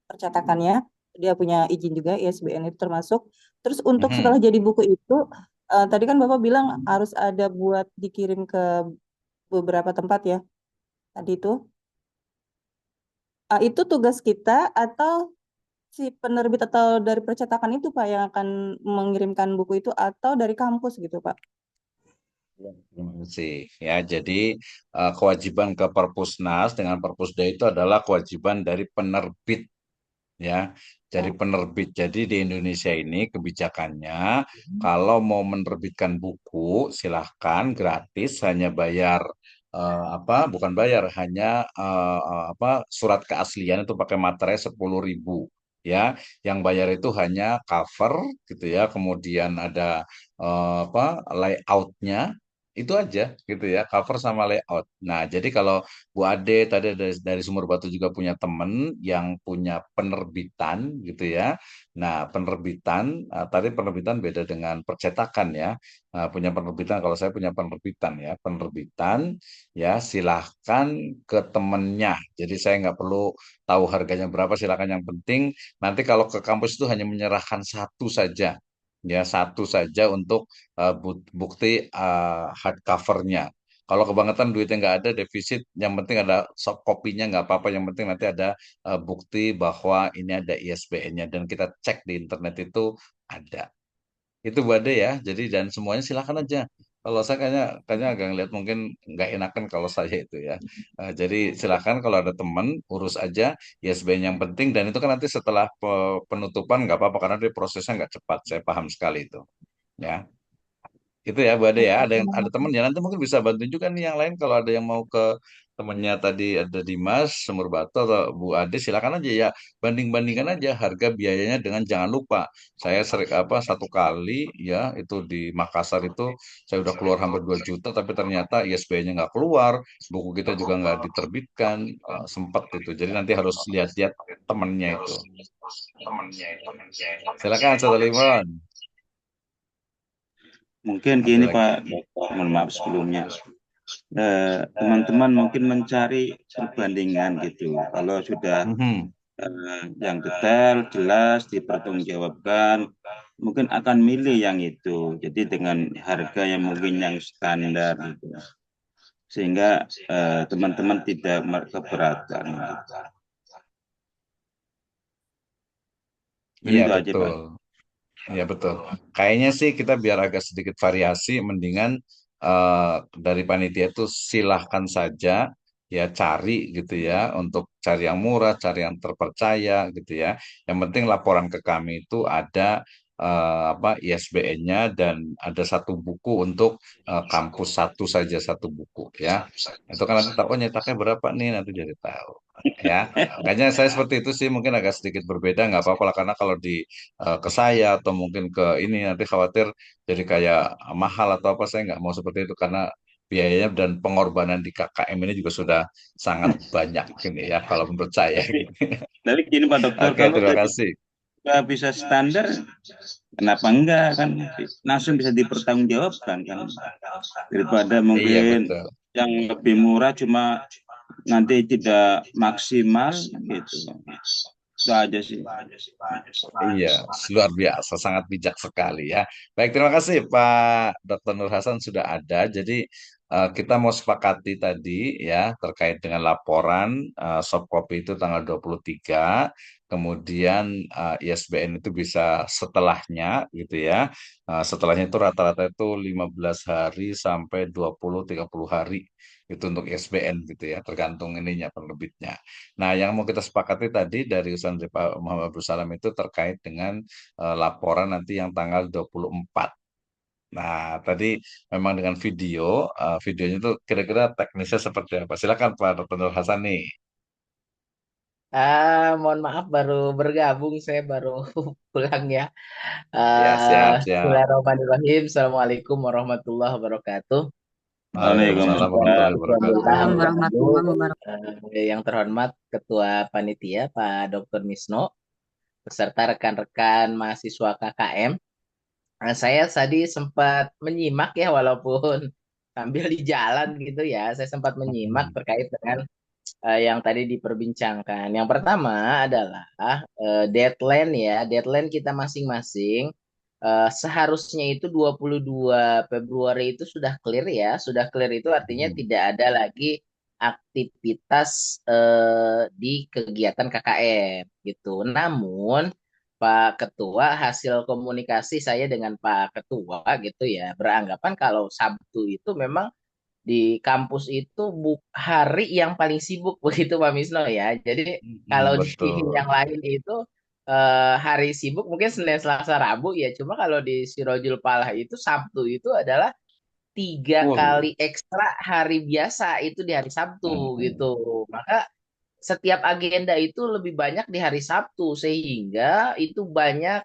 percetakannya, dia punya izin juga ISBN itu termasuk. Terus untuk setelah Mhm. jadi buku itu, tadi kan Bapak bilang harus ada buat dikirim ke beberapa tempat ya. Tadi itu. Itu tugas kita atau si penerbit atau dari percetakan itu Pak yang akan mengirimkan buku itu atau dari kampus gitu Pak? Ya, terima kasih. Ya, jadi kewajiban ke Perpusnas dengan Perpusda itu adalah kewajiban dari penerbit ya, dari penerbit. Jadi di Indonesia ini kebijakannya kalau mau menerbitkan buku silahkan gratis, hanya bayar bukan bayar, hanya surat keaslian itu pakai materai 10.000 ya. Yang bayar itu hanya cover gitu ya, kemudian ada layoutnya itu aja gitu ya, cover sama layout. Nah, jadi kalau Bu Ade tadi dari Sumber Batu juga punya temen yang punya penerbitan gitu ya. Nah, penerbitan, tadi penerbitan beda dengan percetakan ya. Punya penerbitan, kalau saya punya penerbitan ya. Penerbitan ya silahkan ke temennya. Jadi saya nggak perlu tahu harganya berapa, silahkan. Yang penting nanti kalau ke kampus itu hanya menyerahkan satu saja. Ya, satu saja untuk bukti hardcovernya. Kalau kebangetan duitnya nggak ada, defisit, yang penting ada soft copy-nya nggak apa-apa. Yang penting nanti ada bukti bahwa ini ada ISBN-nya dan kita cek di internet itu ada. Itu Bu Ade ya. Jadi dan semuanya silakan aja. Kalau saya kayaknya agak ngeliat mungkin nggak enakan kalau saya itu ya. Jadi silakan kalau ada teman urus aja ISBN yang penting, dan itu kan nanti setelah penutupan nggak apa-apa karena dia prosesnya nggak cepat. Saya paham sekali itu. Ya. Itu ya Bu Ade ya. Ada temen ya, nanti mungkin bisa bantu juga nih yang lain kalau ada yang mau ke temennya tadi, ada Dimas Sumber Batu atau Bu Ade, silakan aja ya, banding-bandingkan aja harga biayanya. Dengan jangan lupa, saya sering satu kali ya itu di Makassar itu saya udah keluar hampir 2 juta tapi ternyata ISBN-nya nggak keluar, buku kita juga nggak diterbitkan, sempat itu. Jadi nanti harus lihat-lihat temennya itu. Silakan Saudara Limon. Mungkin Ada gini lagi. Pak, mohon maaf sebelumnya. Teman-teman mungkin mencari perbandingan gitu. Kalau sudah yang detail, jelas, dipertanggungjawabkan, mungkin akan milih yang itu. Jadi dengan harga yang mungkin yang standar gitu. Sehingga teman-teman tidak keberatan. Iya Itu aja Pak. betul. Ya betul. Kayaknya sih kita biar agak sedikit variasi, mendingan dari panitia itu silahkan saja ya cari gitu ya, untuk cari yang murah, cari yang terpercaya gitu ya. Yang penting laporan ke kami itu ada ISBN-nya dan ada satu buku untuk kampus, satu saja satu buku ya. Itu kan nanti tahu, oh nyetaknya berapa nih, nanti jadi tahu ya. Kayaknya saya seperti itu sih, mungkin agak sedikit berbeda, nggak apa-apa lah, karena kalau di ke saya atau mungkin ke ini nanti khawatir jadi kayak mahal atau apa. Saya nggak mau seperti itu karena biayanya dan pengorbanan di KKM ini juga sudah sangat banyak ini ya kalau menurut saya. Tapi gini Pak Dokter, Oke, kalau terima kasih. nggak bisa standar, kenapa enggak kan? Langsung bisa dipertanggungjawabkan kan? Daripada Iya mungkin betul. yang lebih murah cuma nanti tidak maksimal gitu. Itu aja sih. Iya, luar biasa, sangat bijak sekali ya. Baik, terima kasih Pak Dr. Nur Hasan sudah ada. Jadi kita mau sepakati tadi ya terkait dengan laporan soft copy itu tanggal 23, kemudian ISBN itu bisa setelahnya gitu ya. Setelahnya itu rata-rata itu 15 hari sampai 20-30 hari itu untuk ISBN gitu ya, tergantung ininya penerbitnya. Nah, yang mau kita sepakati tadi dari usulan dari Pak Muhammad Abdul Salam itu terkait dengan laporan nanti yang tanggal 24. Nah, tadi memang dengan video, videonya itu kira-kira teknisnya seperti apa? Silakan Pak Dr. Nur Hasan nih. Mohon maaf baru bergabung, saya baru pulang ya. Ya, siap-siap. Bismillahirrahmanirrahim. Assalamualaikum warahmatullahi wabarakatuh. Waalaikumsalam warahmatullahi wabarakatuh. Alhamdulillah Waalaikumsalam udah warahmatullahi hadir. wabarakatuh. Yang terhormat Ketua Panitia Pak Dr. Misno beserta rekan-rekan mahasiswa KKM. Saya tadi sempat menyimak ya walaupun sambil di jalan gitu ya. Saya sempat menyimak terkait dengan yang tadi diperbincangkan. Yang pertama adalah deadline ya, deadline kita masing-masing Seharusnya itu 22 Februari itu sudah clear ya. Sudah clear itu artinya Hmm. tidak ada lagi aktivitas di kegiatan KKM gitu. Namun Pak Ketua, hasil komunikasi saya dengan Pak Ketua gitu ya, beranggapan kalau Sabtu itu memang di kampus itu hari yang paling sibuk begitu Pak Misno ya. Jadi kalau di Betul. yang lain itu hari sibuk mungkin Senin, Selasa, Rabu ya. Cuma kalau di Sirojul Falah itu Sabtu itu adalah 3 kali ekstra hari biasa itu di hari Sabtu Hmm. gitu. Maka setiap agenda itu lebih banyak di hari Sabtu sehingga itu banyak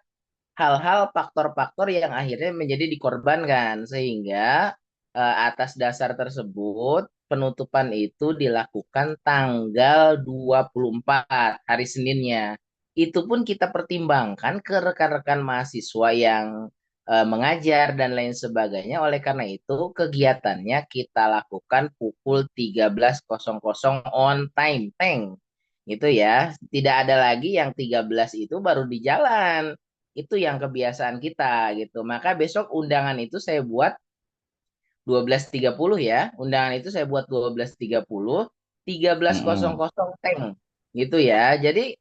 hal-hal faktor-faktor yang akhirnya menjadi dikorbankan sehingga atas dasar tersebut penutupan itu dilakukan tanggal 24 hari Seninnya. Itu pun kita pertimbangkan ke rekan-rekan mahasiswa yang mengajar dan lain sebagainya. Oleh karena itu kegiatannya kita lakukan pukul 13.00 on time. Teng. Gitu ya. Tidak ada lagi yang 13 itu baru di jalan itu yang kebiasaan kita gitu. Maka besok undangan itu saya buat 12.30 ya. Undangan itu saya buat 12.30, 13.00 Hmm. teng gitu ya. Jadi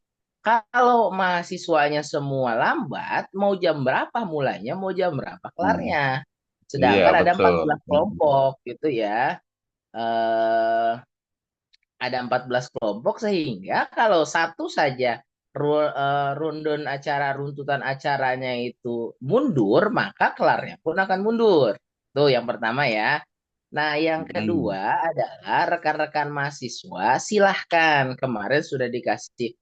kalau mahasiswanya semua lambat, mau jam berapa mulainya, mau jam berapa Hmm. kelarnya. Iya, Sedangkan ada betul. 14 kelompok gitu ya. Eh, ada 14 kelompok sehingga kalau satu saja rundown acara runtutan acaranya itu mundur maka kelarnya pun akan mundur. Tuh yang pertama ya. Nah, yang Hmm. kedua adalah rekan-rekan mahasiswa silahkan kemarin sudah dikasih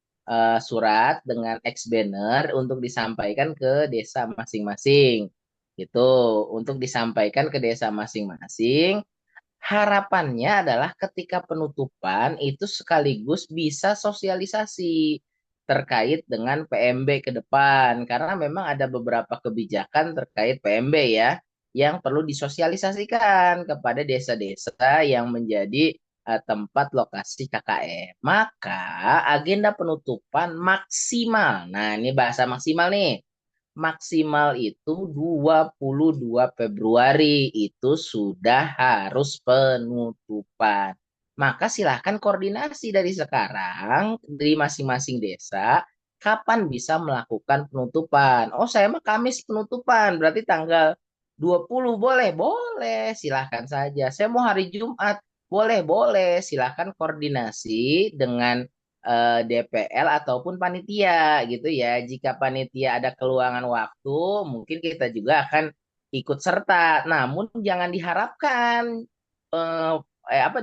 surat dengan ex banner untuk disampaikan ke desa masing-masing. Gitu, untuk disampaikan ke desa masing-masing. Harapannya adalah ketika penutupan itu sekaligus bisa sosialisasi terkait dengan PMB ke depan karena memang ada beberapa kebijakan terkait PMB ya yang perlu disosialisasikan kepada desa-desa yang menjadi tempat lokasi KKM. Maka agenda penutupan maksimal. Nah, ini bahasa maksimal nih maksimal itu 22 Februari itu sudah harus penutupan. Maka silahkan koordinasi dari sekarang di masing-masing desa kapan bisa melakukan penutupan. Oh, saya mah Kamis penutupan, berarti tanggal 20 boleh? Boleh, silahkan saja. Saya mau hari Jumat, boleh, boleh. Silahkan koordinasi dengan DPL ataupun panitia gitu ya. Jika panitia ada keluangan waktu, mungkin kita juga akan ikut serta. Namun jangan diharapkan eh,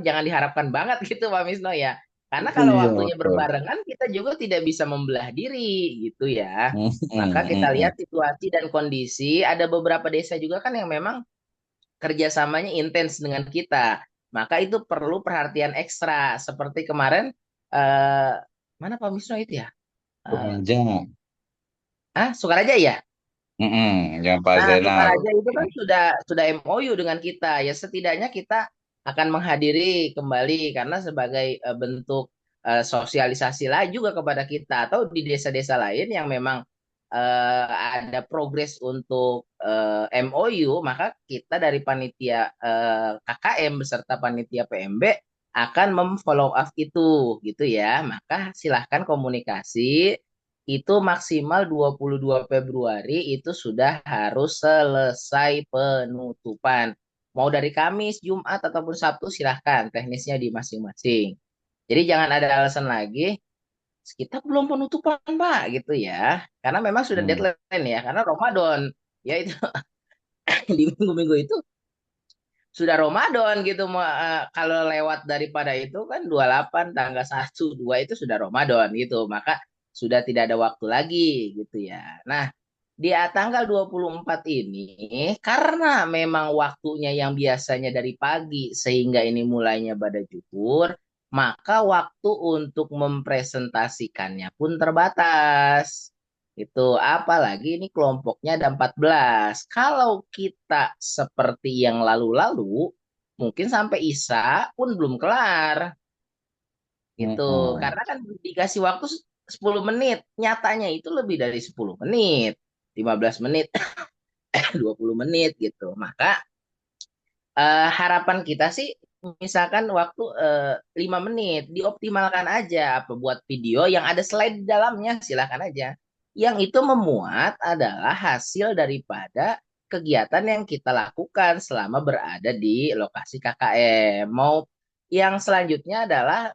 jangan diharapkan banget gitu Pak Misno ya. Karena kalau Iya, waktunya betul. berbarengan kita juga tidak bisa membelah diri gitu ya. Hmm. Maka kita Hmm. lihat situasi dan kondisi. Ada beberapa desa juga kan yang memang kerjasamanya intens dengan kita. Maka itu perlu perhatian ekstra. Seperti kemarin eh, mana Pak Misno itu ya? Eh, Sukaraja. Sukaraja ya? Yang Pak Nah, Zainal. Sukaraja itu kan sudah MOU dengan kita. Ya setidaknya kita akan menghadiri kembali karena sebagai bentuk sosialisasi lain juga kepada kita atau di desa-desa lain yang memang ada progres untuk MOU, maka kita dari panitia KKM beserta panitia PMB akan memfollow up itu gitu ya. Maka silahkan komunikasi itu maksimal 22 Februari itu sudah harus selesai penutupan. Mau dari Kamis, Jumat, ataupun Sabtu silahkan teknisnya di masing-masing. Jadi jangan ada alasan lagi, kita belum penutupan Pak gitu ya. Karena memang sudah Hmm. deadline ya, karena Ramadan. Ya itu di minggu-minggu itu sudah Ramadan gitu. Kalau lewat daripada itu kan 28 tanggal 1 2 itu sudah Ramadan gitu. Maka sudah tidak ada waktu lagi gitu ya. Nah, di tanggal 24 ini karena memang waktunya yang biasanya dari pagi sehingga ini mulainya pada zuhur, maka waktu untuk mempresentasikannya pun terbatas. Itu apalagi ini kelompoknya ada 14. Kalau kita seperti yang lalu-lalu, mungkin sampai Isya pun belum kelar gitu. Hmm. Karena kan dikasih waktu 10 menit, nyatanya itu lebih dari 10 menit, 15 menit. 20 menit gitu. Maka harapan kita sih misalkan waktu 5 menit dioptimalkan aja, apa buat video yang ada slide di dalamnya silahkan aja. Yang itu memuat adalah hasil daripada kegiatan yang kita lakukan selama berada di lokasi KKM. Mau yang selanjutnya adalah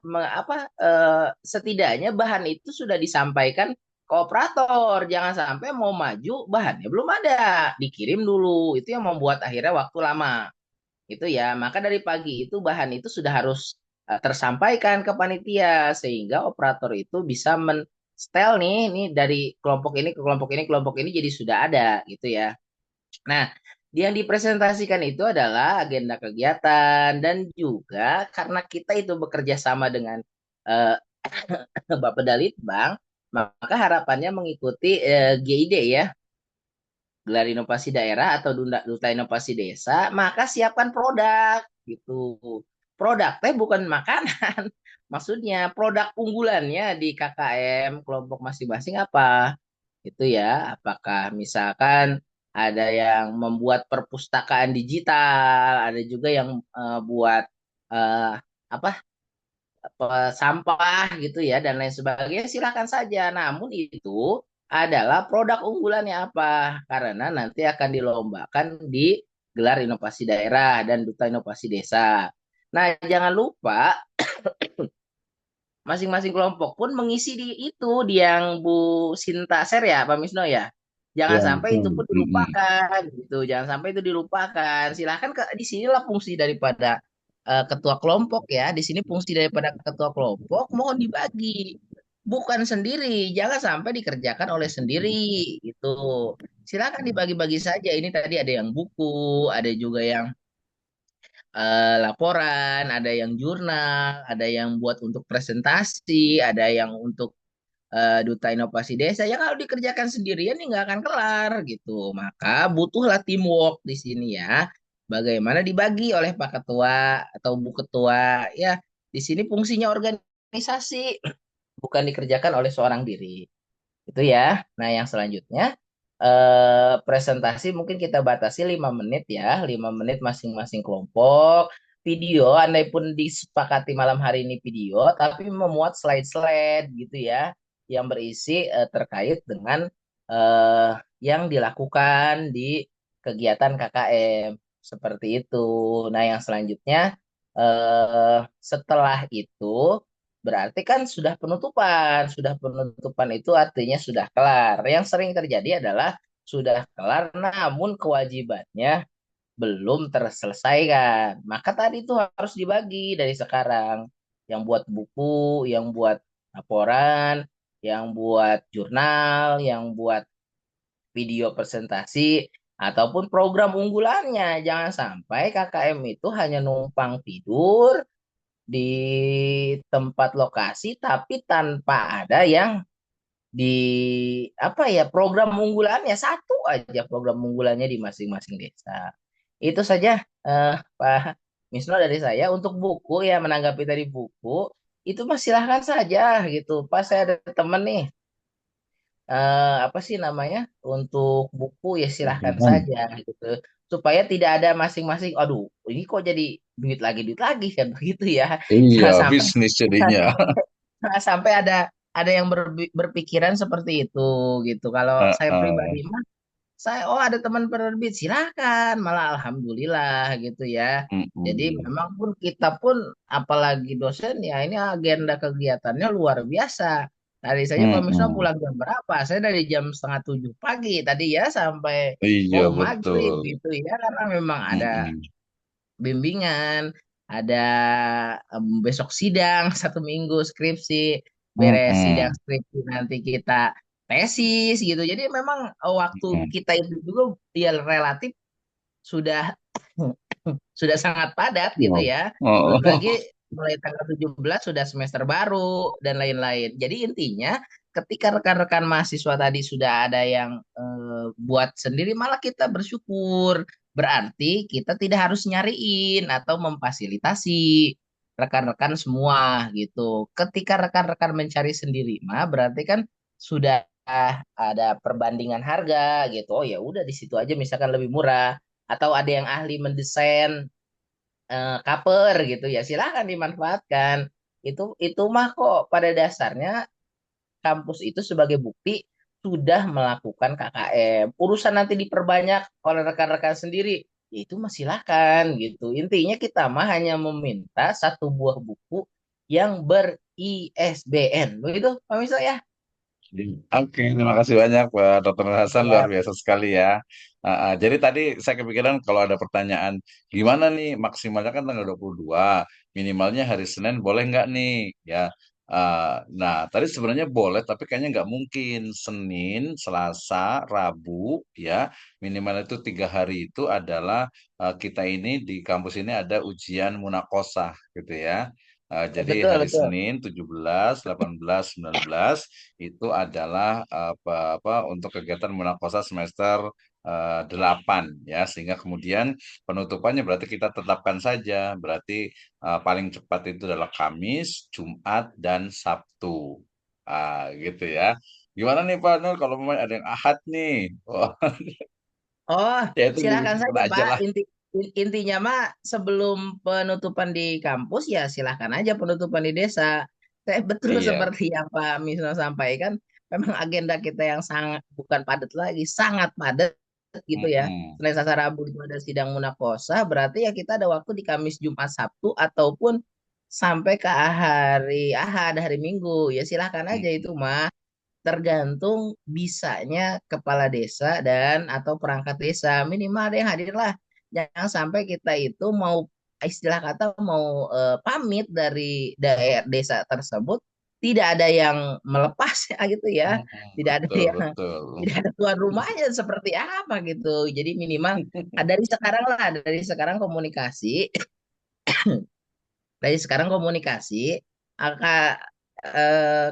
setidaknya bahan itu sudah disampaikan ke operator. Jangan sampai mau maju bahannya belum ada, dikirim dulu. Itu yang membuat akhirnya waktu lama itu ya. Maka dari pagi itu bahan itu sudah harus tersampaikan ke panitia sehingga operator itu bisa men-setel nih dari kelompok ini ke kelompok ini, kelompok ini jadi sudah ada gitu ya. Nah, yang dipresentasikan itu adalah agenda kegiatan dan juga karena kita itu bekerja sama dengan eh, Bapak Dalitbang, maka harapannya mengikuti GID ya, gelar inovasi daerah atau duta inovasi desa, maka siapkan produk gitu. Produk teh bukan makanan. Maksudnya produk unggulannya di KKM kelompok masing-masing apa? Itu ya, apakah misalkan ada yang membuat perpustakaan digital, ada juga yang buat eh, apa sampah gitu ya dan lain sebagainya silakan saja. Namun itu adalah produk unggulannya apa? Karena nanti akan dilombakan di gelar inovasi daerah dan duta inovasi desa. Nah, jangan lupa masing-masing kelompok pun mengisi di itu di yang Bu Sinta share ya, Pak Misno ya. Jangan Ya, sampai itu pun mm-mm. dilupakan gitu. Jangan sampai itu dilupakan. Silahkan di sinilah fungsi daripada ketua kelompok ya. Di sini fungsi daripada ketua kelompok mohon dibagi. Bukan sendiri, jangan sampai dikerjakan oleh sendiri gitu. Silakan dibagi-bagi saja. Ini tadi ada yang buku, ada juga yang laporan, ada yang jurnal, ada yang buat untuk presentasi, ada yang untuk duta inovasi desa. Ya kalau dikerjakan sendirian ini nggak akan kelar gitu. Maka butuhlah teamwork di sini ya. Bagaimana dibagi oleh Pak Ketua atau Bu Ketua ya. Di sini fungsinya organisasi bukan dikerjakan oleh seorang diri. Itu ya. Nah, yang selanjutnya presentasi mungkin kita batasi 5 menit ya, 5 menit masing-masing kelompok. Video, andai pun disepakati malam hari ini video, tapi memuat slide-slide gitu ya, yang berisi terkait dengan eh, yang dilakukan di kegiatan KKM seperti itu. Nah, yang selanjutnya setelah itu berarti kan sudah penutupan. Sudah penutupan itu artinya sudah kelar. Yang sering terjadi adalah sudah kelar namun kewajibannya belum terselesaikan. Maka tadi itu harus dibagi dari sekarang. Yang buat buku, yang buat laporan, yang buat jurnal, yang buat video presentasi, ataupun program unggulannya. Jangan sampai KKM itu hanya numpang tidur di tempat lokasi tapi tanpa ada yang di apa ya program unggulannya satu aja program unggulannya di masing-masing desa. Itu saja Pak Misno dari saya untuk buku ya menanggapi tadi buku itu mas silahkan saja gitu. Pas saya ada temen nih apa sih namanya untuk buku ya silahkan Mm-mm. saja gitu supaya tidak ada masing-masing aduh ini kok jadi duit lagi kan begitu ya Iya, jangan sampai bisnis jadinya. jangan sampai ada yang berpikiran seperti itu gitu kalau saya pribadi Heeh. mah saya ada teman penerbit silakan malah alhamdulillah gitu ya jadi Mm-mm. memang pun kita pun apalagi dosen ya ini agenda kegiatannya luar biasa. Tadi saja Pak Misno Mm-mm. pulang jam berapa? Saya dari jam setengah 7 pagi tadi ya sampai Iya, mau maghrib betul. gitu ya karena memang ada Mm-mm. bimbingan, ada besok sidang 1 minggu skripsi, beres sidang Mm-mm. skripsi nanti kita tesis gitu. Jadi memang waktu Mm-mm. kita itu juga dia relatif sudah sudah sangat padat gitu Oh. ya. Belum lagi Oh. mulai tanggal 17 sudah semester baru dan lain-lain. Jadi intinya ketika rekan-rekan mahasiswa tadi sudah ada yang buat sendiri malah kita bersyukur. Berarti kita tidak harus nyariin atau memfasilitasi rekan-rekan semua gitu. Ketika rekan-rekan mencari sendiri mah berarti kan sudah ada perbandingan harga gitu. Oh ya udah di situ aja misalkan lebih murah. Atau ada yang ahli mendesain cover gitu ya silahkan dimanfaatkan. Itu mah kok pada dasarnya kampus itu sebagai bukti sudah melakukan KKM. Urusan nanti diperbanyak oleh rekan-rekan sendiri, ya itu mah silakan gitu. Intinya kita mah hanya meminta satu buah buku yang ber-ISBN. Begitu, Pak Miso ya? Oke, terima kasih banyak Pak Dr. Hasan, luar Ya, biasa sekali ya. Jadi tadi saya kepikiran kalau ada pertanyaan, gimana nih maksimalnya kan tanggal 22, minimalnya hari Senin boleh nggak nih? Ya, nah tadi sebenarnya boleh, tapi kayaknya nggak mungkin. Senin, Selasa, Rabu, ya minimal itu 3 hari itu adalah kita ini di kampus ini ada ujian munakosah gitu ya. Jadi betul, hari betul. Senin 17, 18, 19 itu adalah apa untuk kegiatan munakosah semester 8 ya sehingga kemudian penutupannya berarti kita tetapkan saja berarti paling cepat itu adalah Kamis, Jumat dan Sabtu. Gitu ya. Gimana nih Pak Nur kalau memang ada yang Ahad nih? Oh, Oh, ya itu silakan diusahakan saja aja Pak. lah. Intinya mah sebelum penutupan di kampus ya silakan aja penutupan di desa. Saya betul Iya. seperti yang Pak Misno sampaikan, memang agenda kita yang sangat bukan padat lagi, sangat padat gitu ya. Mm-mm. Senin Selasa Rabu itu ada sidang munakosa, berarti ya kita ada waktu di Kamis Jumat Sabtu ataupun sampai ke hari Ahad hari Minggu. Ya silakan aja itu Mm-mm. mah tergantung bisanya kepala desa dan atau perangkat desa minimal ada yang hadir lah jangan sampai kita itu mau istilah kata mau pamit dari daerah desa tersebut tidak ada yang melepas ya gitu ya tidak ada Betul, yang betul. tidak ada tuan rumahnya seperti apa gitu jadi minimal dari sekarang lah dari sekarang komunikasi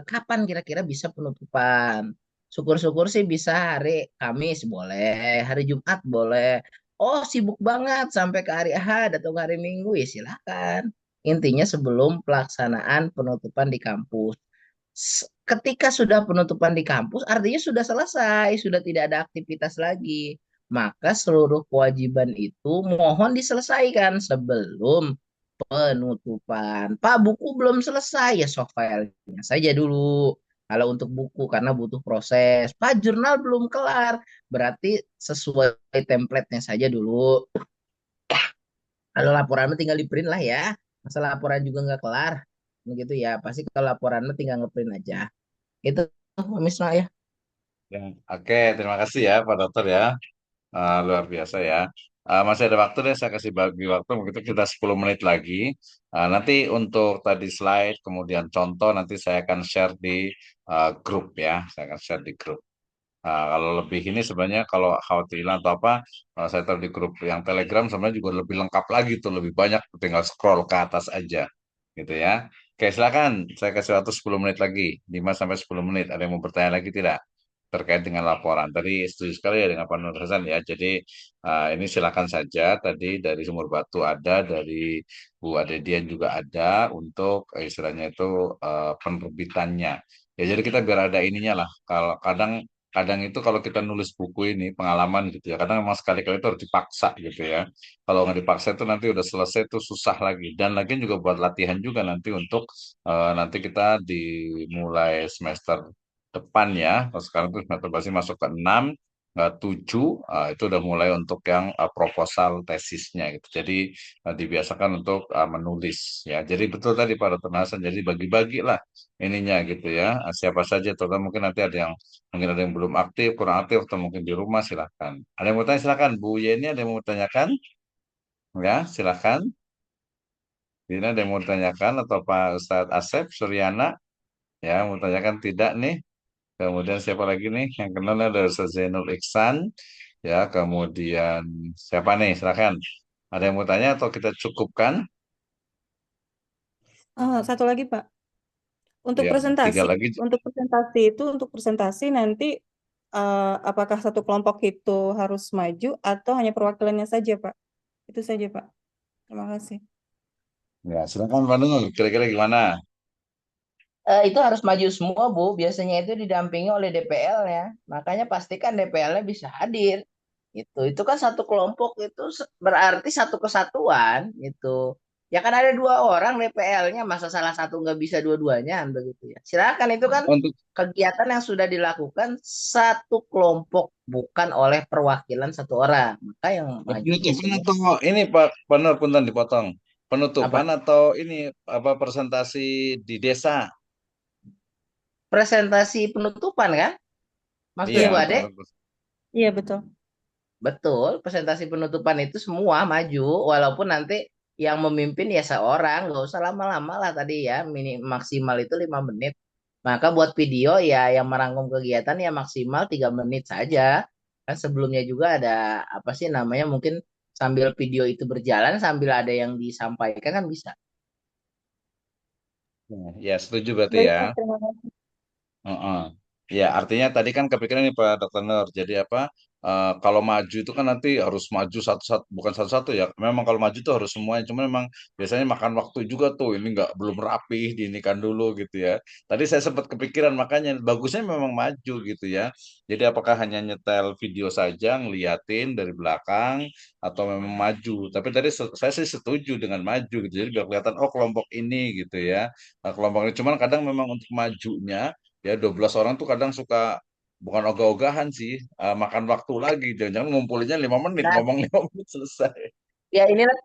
kapan kira-kira bisa penutupan. Syukur-syukur sih bisa hari Kamis boleh, hari Jumat boleh. Oh sibuk banget sampai ke hari Ahad atau ke hari Minggu ya silakan. Intinya sebelum pelaksanaan penutupan di kampus. Ketika sudah penutupan di kampus artinya sudah selesai, sudah tidak ada aktivitas lagi. Maka seluruh kewajiban itu mohon diselesaikan sebelum penutupan. Pak, buku belum selesai ya soft filenya saja dulu. Kalau untuk buku karena butuh proses. Pak, jurnal belum kelar. Berarti sesuai template-nya saja dulu. Kalau laporan tinggal di print lah ya. Masa laporan juga nggak kelar. Begitu ya. Pasti kalau laporan tinggal ngeprint aja. Itu Misna ya. Ya, oke, terima kasih ya Pak Dokter ya. Luar biasa ya. Masih ada waktu deh, saya kasih bagi waktu, begitu kita 10 menit lagi. Nanti untuk tadi slide, kemudian contoh, nanti saya akan share di grup ya. Saya akan share di grup. Kalau lebih ini sebenarnya kalau khawatir hilang atau apa, saya taruh di grup yang Telegram sebenarnya juga lebih lengkap lagi tuh, lebih banyak, tinggal scroll ke atas aja. Gitu ya. Oke, silakan. Saya kasih waktu 10 menit lagi. 5 sampai 10 menit. Ada yang mau bertanya lagi tidak? Terkait dengan laporan. Tadi setuju sekali ya dengan Pak Nur Hasan ya. Jadi ini silakan saja. Tadi dari Sumur Batu ada, dari Bu Adedian juga ada untuk istilahnya itu penerbitannya. Ya jadi kita biar ada ininya lah. Kalau kadang kadang itu kalau kita nulis buku ini pengalaman gitu ya. Kadang memang sekali-kali itu harus dipaksa gitu ya. Kalau nggak dipaksa itu nanti udah selesai itu susah lagi. Dan lagi juga buat latihan juga nanti untuk nanti kita dimulai semester depan ya. Kalau sekarang itu semester pasti masuk ke 6, 7, itu udah mulai untuk yang proposal tesisnya gitu. Jadi dibiasakan untuk menulis ya. Jadi betul tadi Pak Dr. Hasan, jadi bagi-bagi lah ininya gitu ya. Siapa saja, terutama mungkin nanti mungkin ada yang belum aktif, kurang aktif, atau mungkin di rumah silahkan. Ada yang mau tanya silahkan. Bu Yeni ada yang mau tanyakan? Ya, silahkan. Dina ada yang mau tanyakan atau Pak Ustadz Asep Suryana ya mau tanyakan tidak nih? Kemudian siapa lagi nih yang kenal ada Ustaz Zainul Iksan, ya kemudian siapa nih? Silakan. Ada yang mau tanya atau kita cukupkan? Satu lagi Pak. Untuk Ya, tiga presentasi, lagi. untuk presentasi nanti apakah satu kelompok itu harus maju atau hanya perwakilannya saja Pak? Itu saja Pak. Terima kasih. Ya, silakan Pak Nur. Kira-kira gimana? itu harus maju semua, Bu. Biasanya itu didampingi oleh DPL-nya. Makanya pastikan DPL-nya bisa hadir. Itu kan satu kelompok itu berarti satu kesatuan itu. Ya kan ada dua orang DPL-nya, masa salah satu nggak bisa dua-duanya kan begitu ya. Silakan itu kan Untuk kegiatan yang sudah dilakukan satu kelompok, bukan oleh perwakilan satu orang. Maka yang maju ya penutupan semua. atau ini Pak Benar punten dipotong. Penutupan Apa? atau ini apa presentasi di desa? Presentasi penutupan kan? Iya, Maksudnya Bu Ade? untuk Iya, betul. Betul, presentasi penutupan itu semua maju, walaupun nanti yang memimpin ya seorang, nggak usah lama-lama lah tadi ya, maksimal itu 5 menit. Maka buat video ya yang merangkum kegiatan ya maksimal 3 menit saja. Kan sebelumnya juga ada apa sih namanya mungkin sambil video itu berjalan sambil ada yang disampaikan kan bisa. ya setuju berarti Baik, ya. Pak, terima kasih. Heeh. Ya, artinya tadi kan kepikiran nih Pak Dokter Nur. Jadi apa? Kalau maju itu kan nanti harus maju satu-satu, bukan satu-satu ya. Memang kalau maju itu harus semuanya. Cuma memang biasanya makan waktu juga tuh. Ini nggak belum rapih, diinikan dulu gitu ya. Tadi saya sempat kepikiran makanya bagusnya memang maju gitu ya. Jadi apakah hanya nyetel video saja, ngeliatin dari belakang, atau memang maju? Tapi tadi saya sih setuju dengan maju gitu. Jadi biar kelihatan oh kelompok ini gitu ya. Kelompok ini. Cuman kadang memang untuk majunya ya 12 orang tuh kadang suka bukan ogah-ogahan sih, makan waktu lagi. Jangan-jangan ngumpulinnya 5 menit, Nah, ngomong 5 menit selesai. ya inilah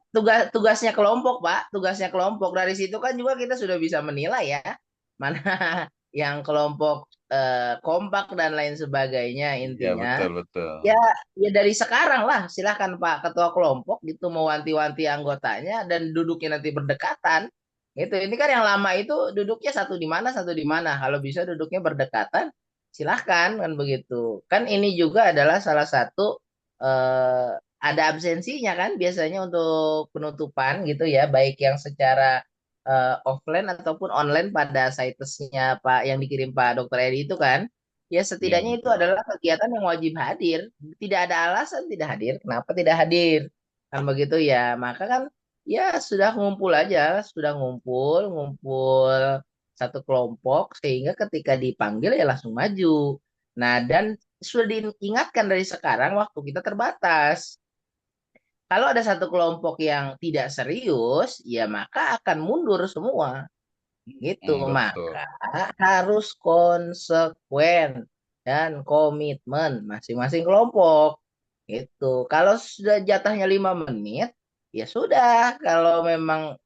tugasnya kelompok, Pak. Tugasnya kelompok. Dari situ kan juga kita sudah bisa menilai ya. Mana yang kelompok kompak dan lain sebagainya Ya intinya. betul betul. Ya, ya dari sekarang lah silahkan Pak Ketua Kelompok gitu mewanti-wanti anggotanya dan duduknya nanti berdekatan. Ini kan yang lama itu duduknya satu di mana, satu di mana. Kalau bisa duduknya berdekatan, silahkan kan begitu. Kan ini juga adalah salah satu eh, ada absensinya kan biasanya untuk penutupan gitu ya, baik yang secara offline ataupun online pada sitesnya Pak yang dikirim Pak Dokter Edi itu kan. Ya Ya setidaknya itu betul. adalah kegiatan yang wajib hadir. Tidak ada alasan tidak hadir. Kenapa tidak hadir? Kan begitu ya. Maka kan ya sudah ngumpul aja, sudah ngumpul, ngumpul satu kelompok sehingga ketika dipanggil ya langsung maju. Nah, dan sudah diingatkan dari sekarang waktu kita terbatas. Kalau ada satu kelompok yang tidak serius, ya maka akan mundur semua. Gitu, Betul. maka harus konsekuen dan komitmen masing-masing kelompok. Kalau sudah jatahnya 5 menit, ya sudah. Kalau memang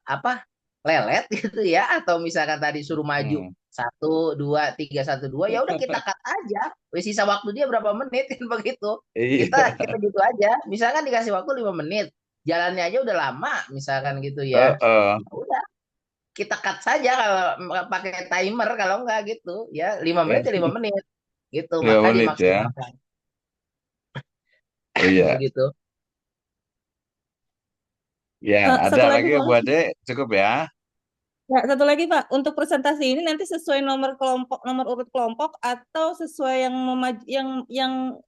apa lelet gitu ya, atau misalkan tadi suruh maju Hmm. 1, 2, 3, 1, 2, ya udah kita cut aja. Wes sisa waktu dia berapa menit kan begitu. Kita Iya. kita gitu aja. Misalkan dikasih waktu 5 menit, jalannya aja udah lama, misalkan gitu ya. Heeh. Ya udah kita cut saja kalau pakai timer kalau enggak gitu ya 5 menit ya 5 menit gitu lima maka menit ya. dimaksimalkan Iya. begitu. Ya, ada Satu lagi lagi Bu boleh? Ade, cukup ya. Ya, satu lagi Pak, untuk presentasi ini nanti sesuai nomor kelompok, nomor urut kelompok atau sesuai yang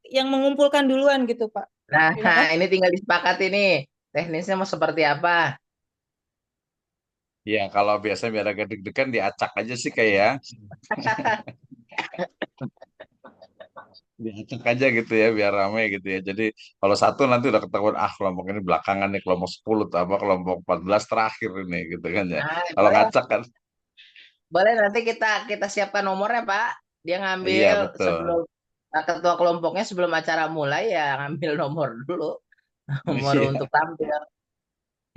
yang mengumpulkan duluan gitu Pak. Nah, Terima kasih. ini tinggal disepakati nih teknisnya mau seperti apa. Ya, kalau biasa biar agak deg-degan diacak aja sih kayak diacak aja gitu ya biar rame gitu ya. Jadi kalau satu nanti udah ketahuan kelompok ini belakangan nih kelompok 10 tuh apa kelompok 14 terakhir ini gitu kan ya. Nah, Kalau boleh ngacak kan boleh nanti kita siapkan nomornya Pak, dia iya ngambil betul. sebelum ketua kelompoknya sebelum acara mulai ya ngambil nomor dulu nomor Iya. untuk tampil.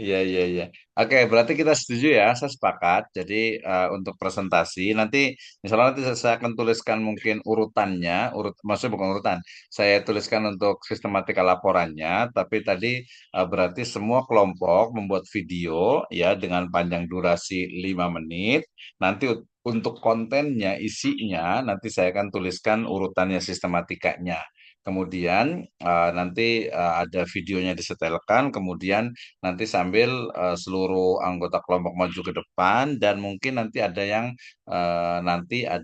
Iya, iya, iya. Oke, berarti kita setuju ya, saya sepakat. Jadi untuk presentasi nanti, misalnya nanti saya akan tuliskan mungkin urutannya, maksudnya bukan urutan. Saya tuliskan untuk sistematika laporannya, tapi tadi berarti semua kelompok membuat video ya dengan panjang durasi 5 menit. Nanti untuk kontennya, isinya, nanti saya akan tuliskan urutannya sistematikanya. Kemudian nanti ada videonya disetelkan, kemudian nanti sambil seluruh anggota kelompok maju ke depan dan mungkin nanti ada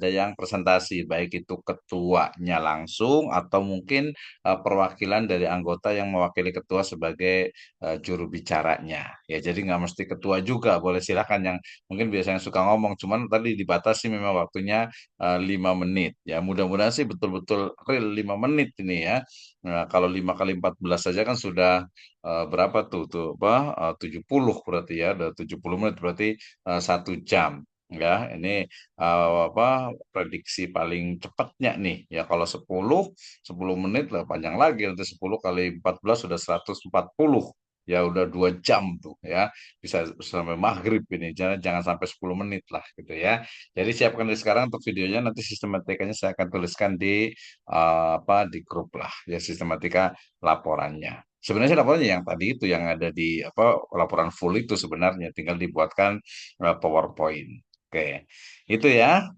yang presentasi, baik itu ketuanya langsung atau mungkin perwakilan dari anggota yang mewakili ketua sebagai juru bicaranya. Ya, jadi nggak mesti ketua juga, boleh silakan yang mungkin biasanya suka ngomong, cuman tadi dibatasi memang waktunya 5 menit. Ya, mudah-mudahan sih betul-betul real 5 menit ini ya. Nah, kalau 5 kali 14 saja kan sudah berapa tuh apa 70 berarti ya, udah 70 menit berarti 1 jam. Ya, ini apa prediksi paling cepatnya nih. Ya, kalau 10 menit lah panjang lagi, nanti 10 kali 14 sudah 140. Ya udah 2 jam tuh ya, bisa sampai maghrib ini, jangan sampai 10 menit lah gitu ya. Jadi siapkan dari sekarang untuk videonya, nanti sistematikanya saya akan tuliskan di di grup lah ya, sistematika laporannya. Sebenarnya sih laporannya yang tadi itu yang ada di laporan full itu sebenarnya tinggal dibuatkan PowerPoint. Oke, itu ya.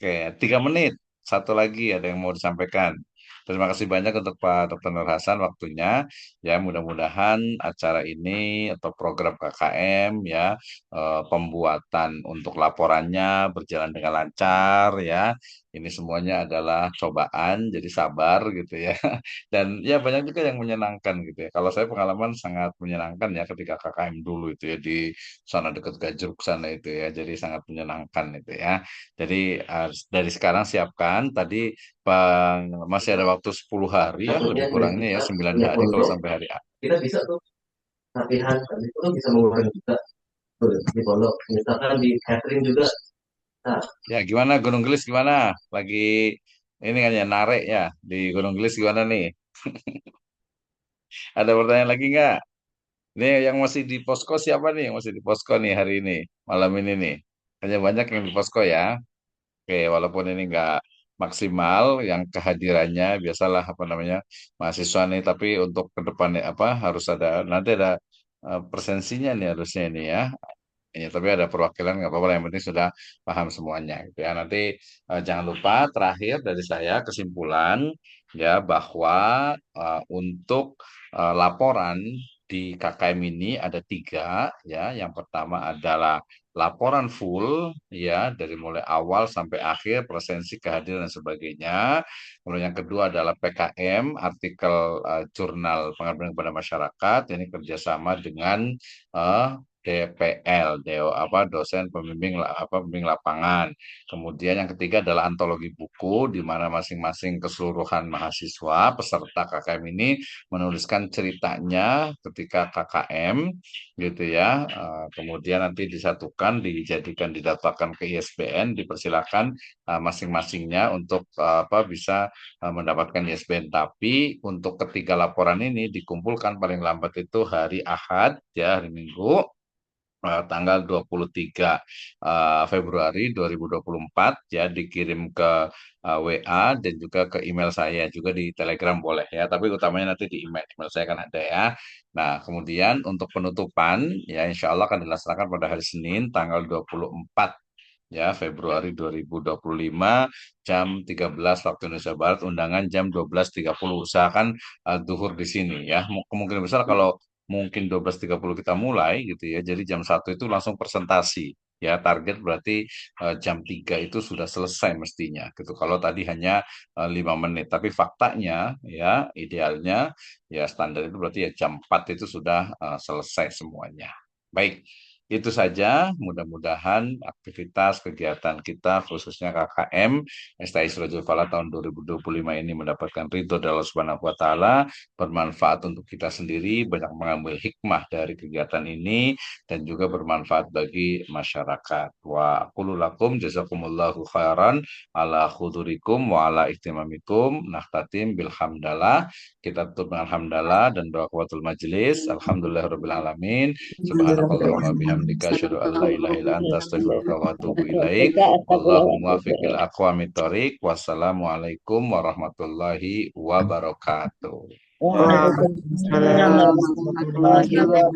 Oke, 3 menit. Satu lagi ada yang mau disampaikan. Terima kasih banyak untuk Pak Dr. Nur Hasan waktunya. Ya, mudah-mudahan acara ini atau program KKM ya, pembuatan untuk laporannya berjalan dengan lancar ya. Ini semuanya adalah cobaan, jadi sabar gitu ya. Dan ya banyak juga yang menyenangkan gitu ya. Kalau saya pengalaman sangat menyenangkan ya ketika KKM dulu itu ya di sana dekat Gajruk sana itu ya. Jadi sangat menyenangkan itu ya. Jadi dari sekarang siapkan tadi masih ada waktu 10 hari ya, lebih kurangnya ya 9 hari kalau sampai hari A. Kita bisa tuh latihan itu tuh bisa mengurangi juga tuh di pondok. Misalkan di catering juga. Nah, Ya gimana Gunung Gelis gimana? Lagi ini kan ya narik ya di Gunung Gelis gimana nih? Ada pertanyaan lagi nggak? Ini yang masih di posko siapa nih? Yang masih di posko nih hari ini, malam ini nih. Hanya banyak yang di posko ya. Oke, walaupun ini nggak maksimal yang kehadirannya, biasalah apa namanya mahasiswa nih, tapi untuk ke depannya apa harus ada nanti ada presensinya nih harusnya ini ya. Ya, tapi ada perwakilan nggak apa-apa, yang penting sudah paham semuanya gitu ya. Nanti jangan lupa terakhir dari saya kesimpulan ya bahwa untuk laporan di KKM ini ada 3 ya. Yang pertama adalah laporan full ya dari mulai awal sampai akhir, presensi, kehadiran dan sebagainya. Kemudian yang kedua adalah PKM, artikel jurnal pengabdian kepada masyarakat. Ini kerjasama dengan eh, DPL, dosen pembimbing lapangan. Kemudian yang ketiga adalah antologi buku di mana masing-masing keseluruhan mahasiswa peserta KKM ini menuliskan ceritanya ketika KKM gitu ya. Kemudian nanti disatukan, didaftarkan ke ISBN, dipersilakan masing-masingnya untuk bisa mendapatkan ISBN. Tapi untuk ketiga laporan ini dikumpulkan paling lambat itu hari Ahad ya, hari Minggu tanggal 23 Februari 2024 ya, dikirim ke WA dan juga ke email saya, juga di Telegram boleh ya, tapi utamanya nanti di email saya kan ada ya. Nah, kemudian untuk penutupan ya insya Allah akan dilaksanakan pada hari Senin tanggal 24 ya Februari 2025 jam 13 waktu Indonesia Barat, undangan jam 12.30. Usahakan duhur di sini ya. Kemungkinan besar kalau mungkin 12.30 kita mulai gitu ya. Jadi jam 1 itu langsung presentasi. Ya, target berarti jam 3 itu sudah selesai mestinya gitu. Kalau tadi hanya 5 menit, tapi faktanya ya idealnya ya standar itu berarti ya jam 4 itu sudah selesai semuanya. Baik. Itu saja, mudah-mudahan aktivitas kegiatan kita khususnya KKM STI Sirajul Falah tahun 2025 ini mendapatkan ridho dari Allah Subhanahu wa taala, bermanfaat untuk kita sendiri, banyak mengambil hikmah dari kegiatan ini dan juga bermanfaat bagi masyarakat. Wa aqulu lakum jazakumullahu khairan ala khudurikum wa ala ihtimamikum. Nahtatim bilhamdalah. Kita tutup dengan hamdalah dan doa kuatul majelis. Alhamdulillahirabbil alamin. Subhanakallahumma bihamdika asyhadu an la ilaha illa anta astaghfiruka wa atubu ilaik. Wallahu muwaffiqil aqwamit thoriq. Wassalamualaikum warahmatullahi wabarakatuh. Waalaikumsalam warahmatullahi wabarakatuh.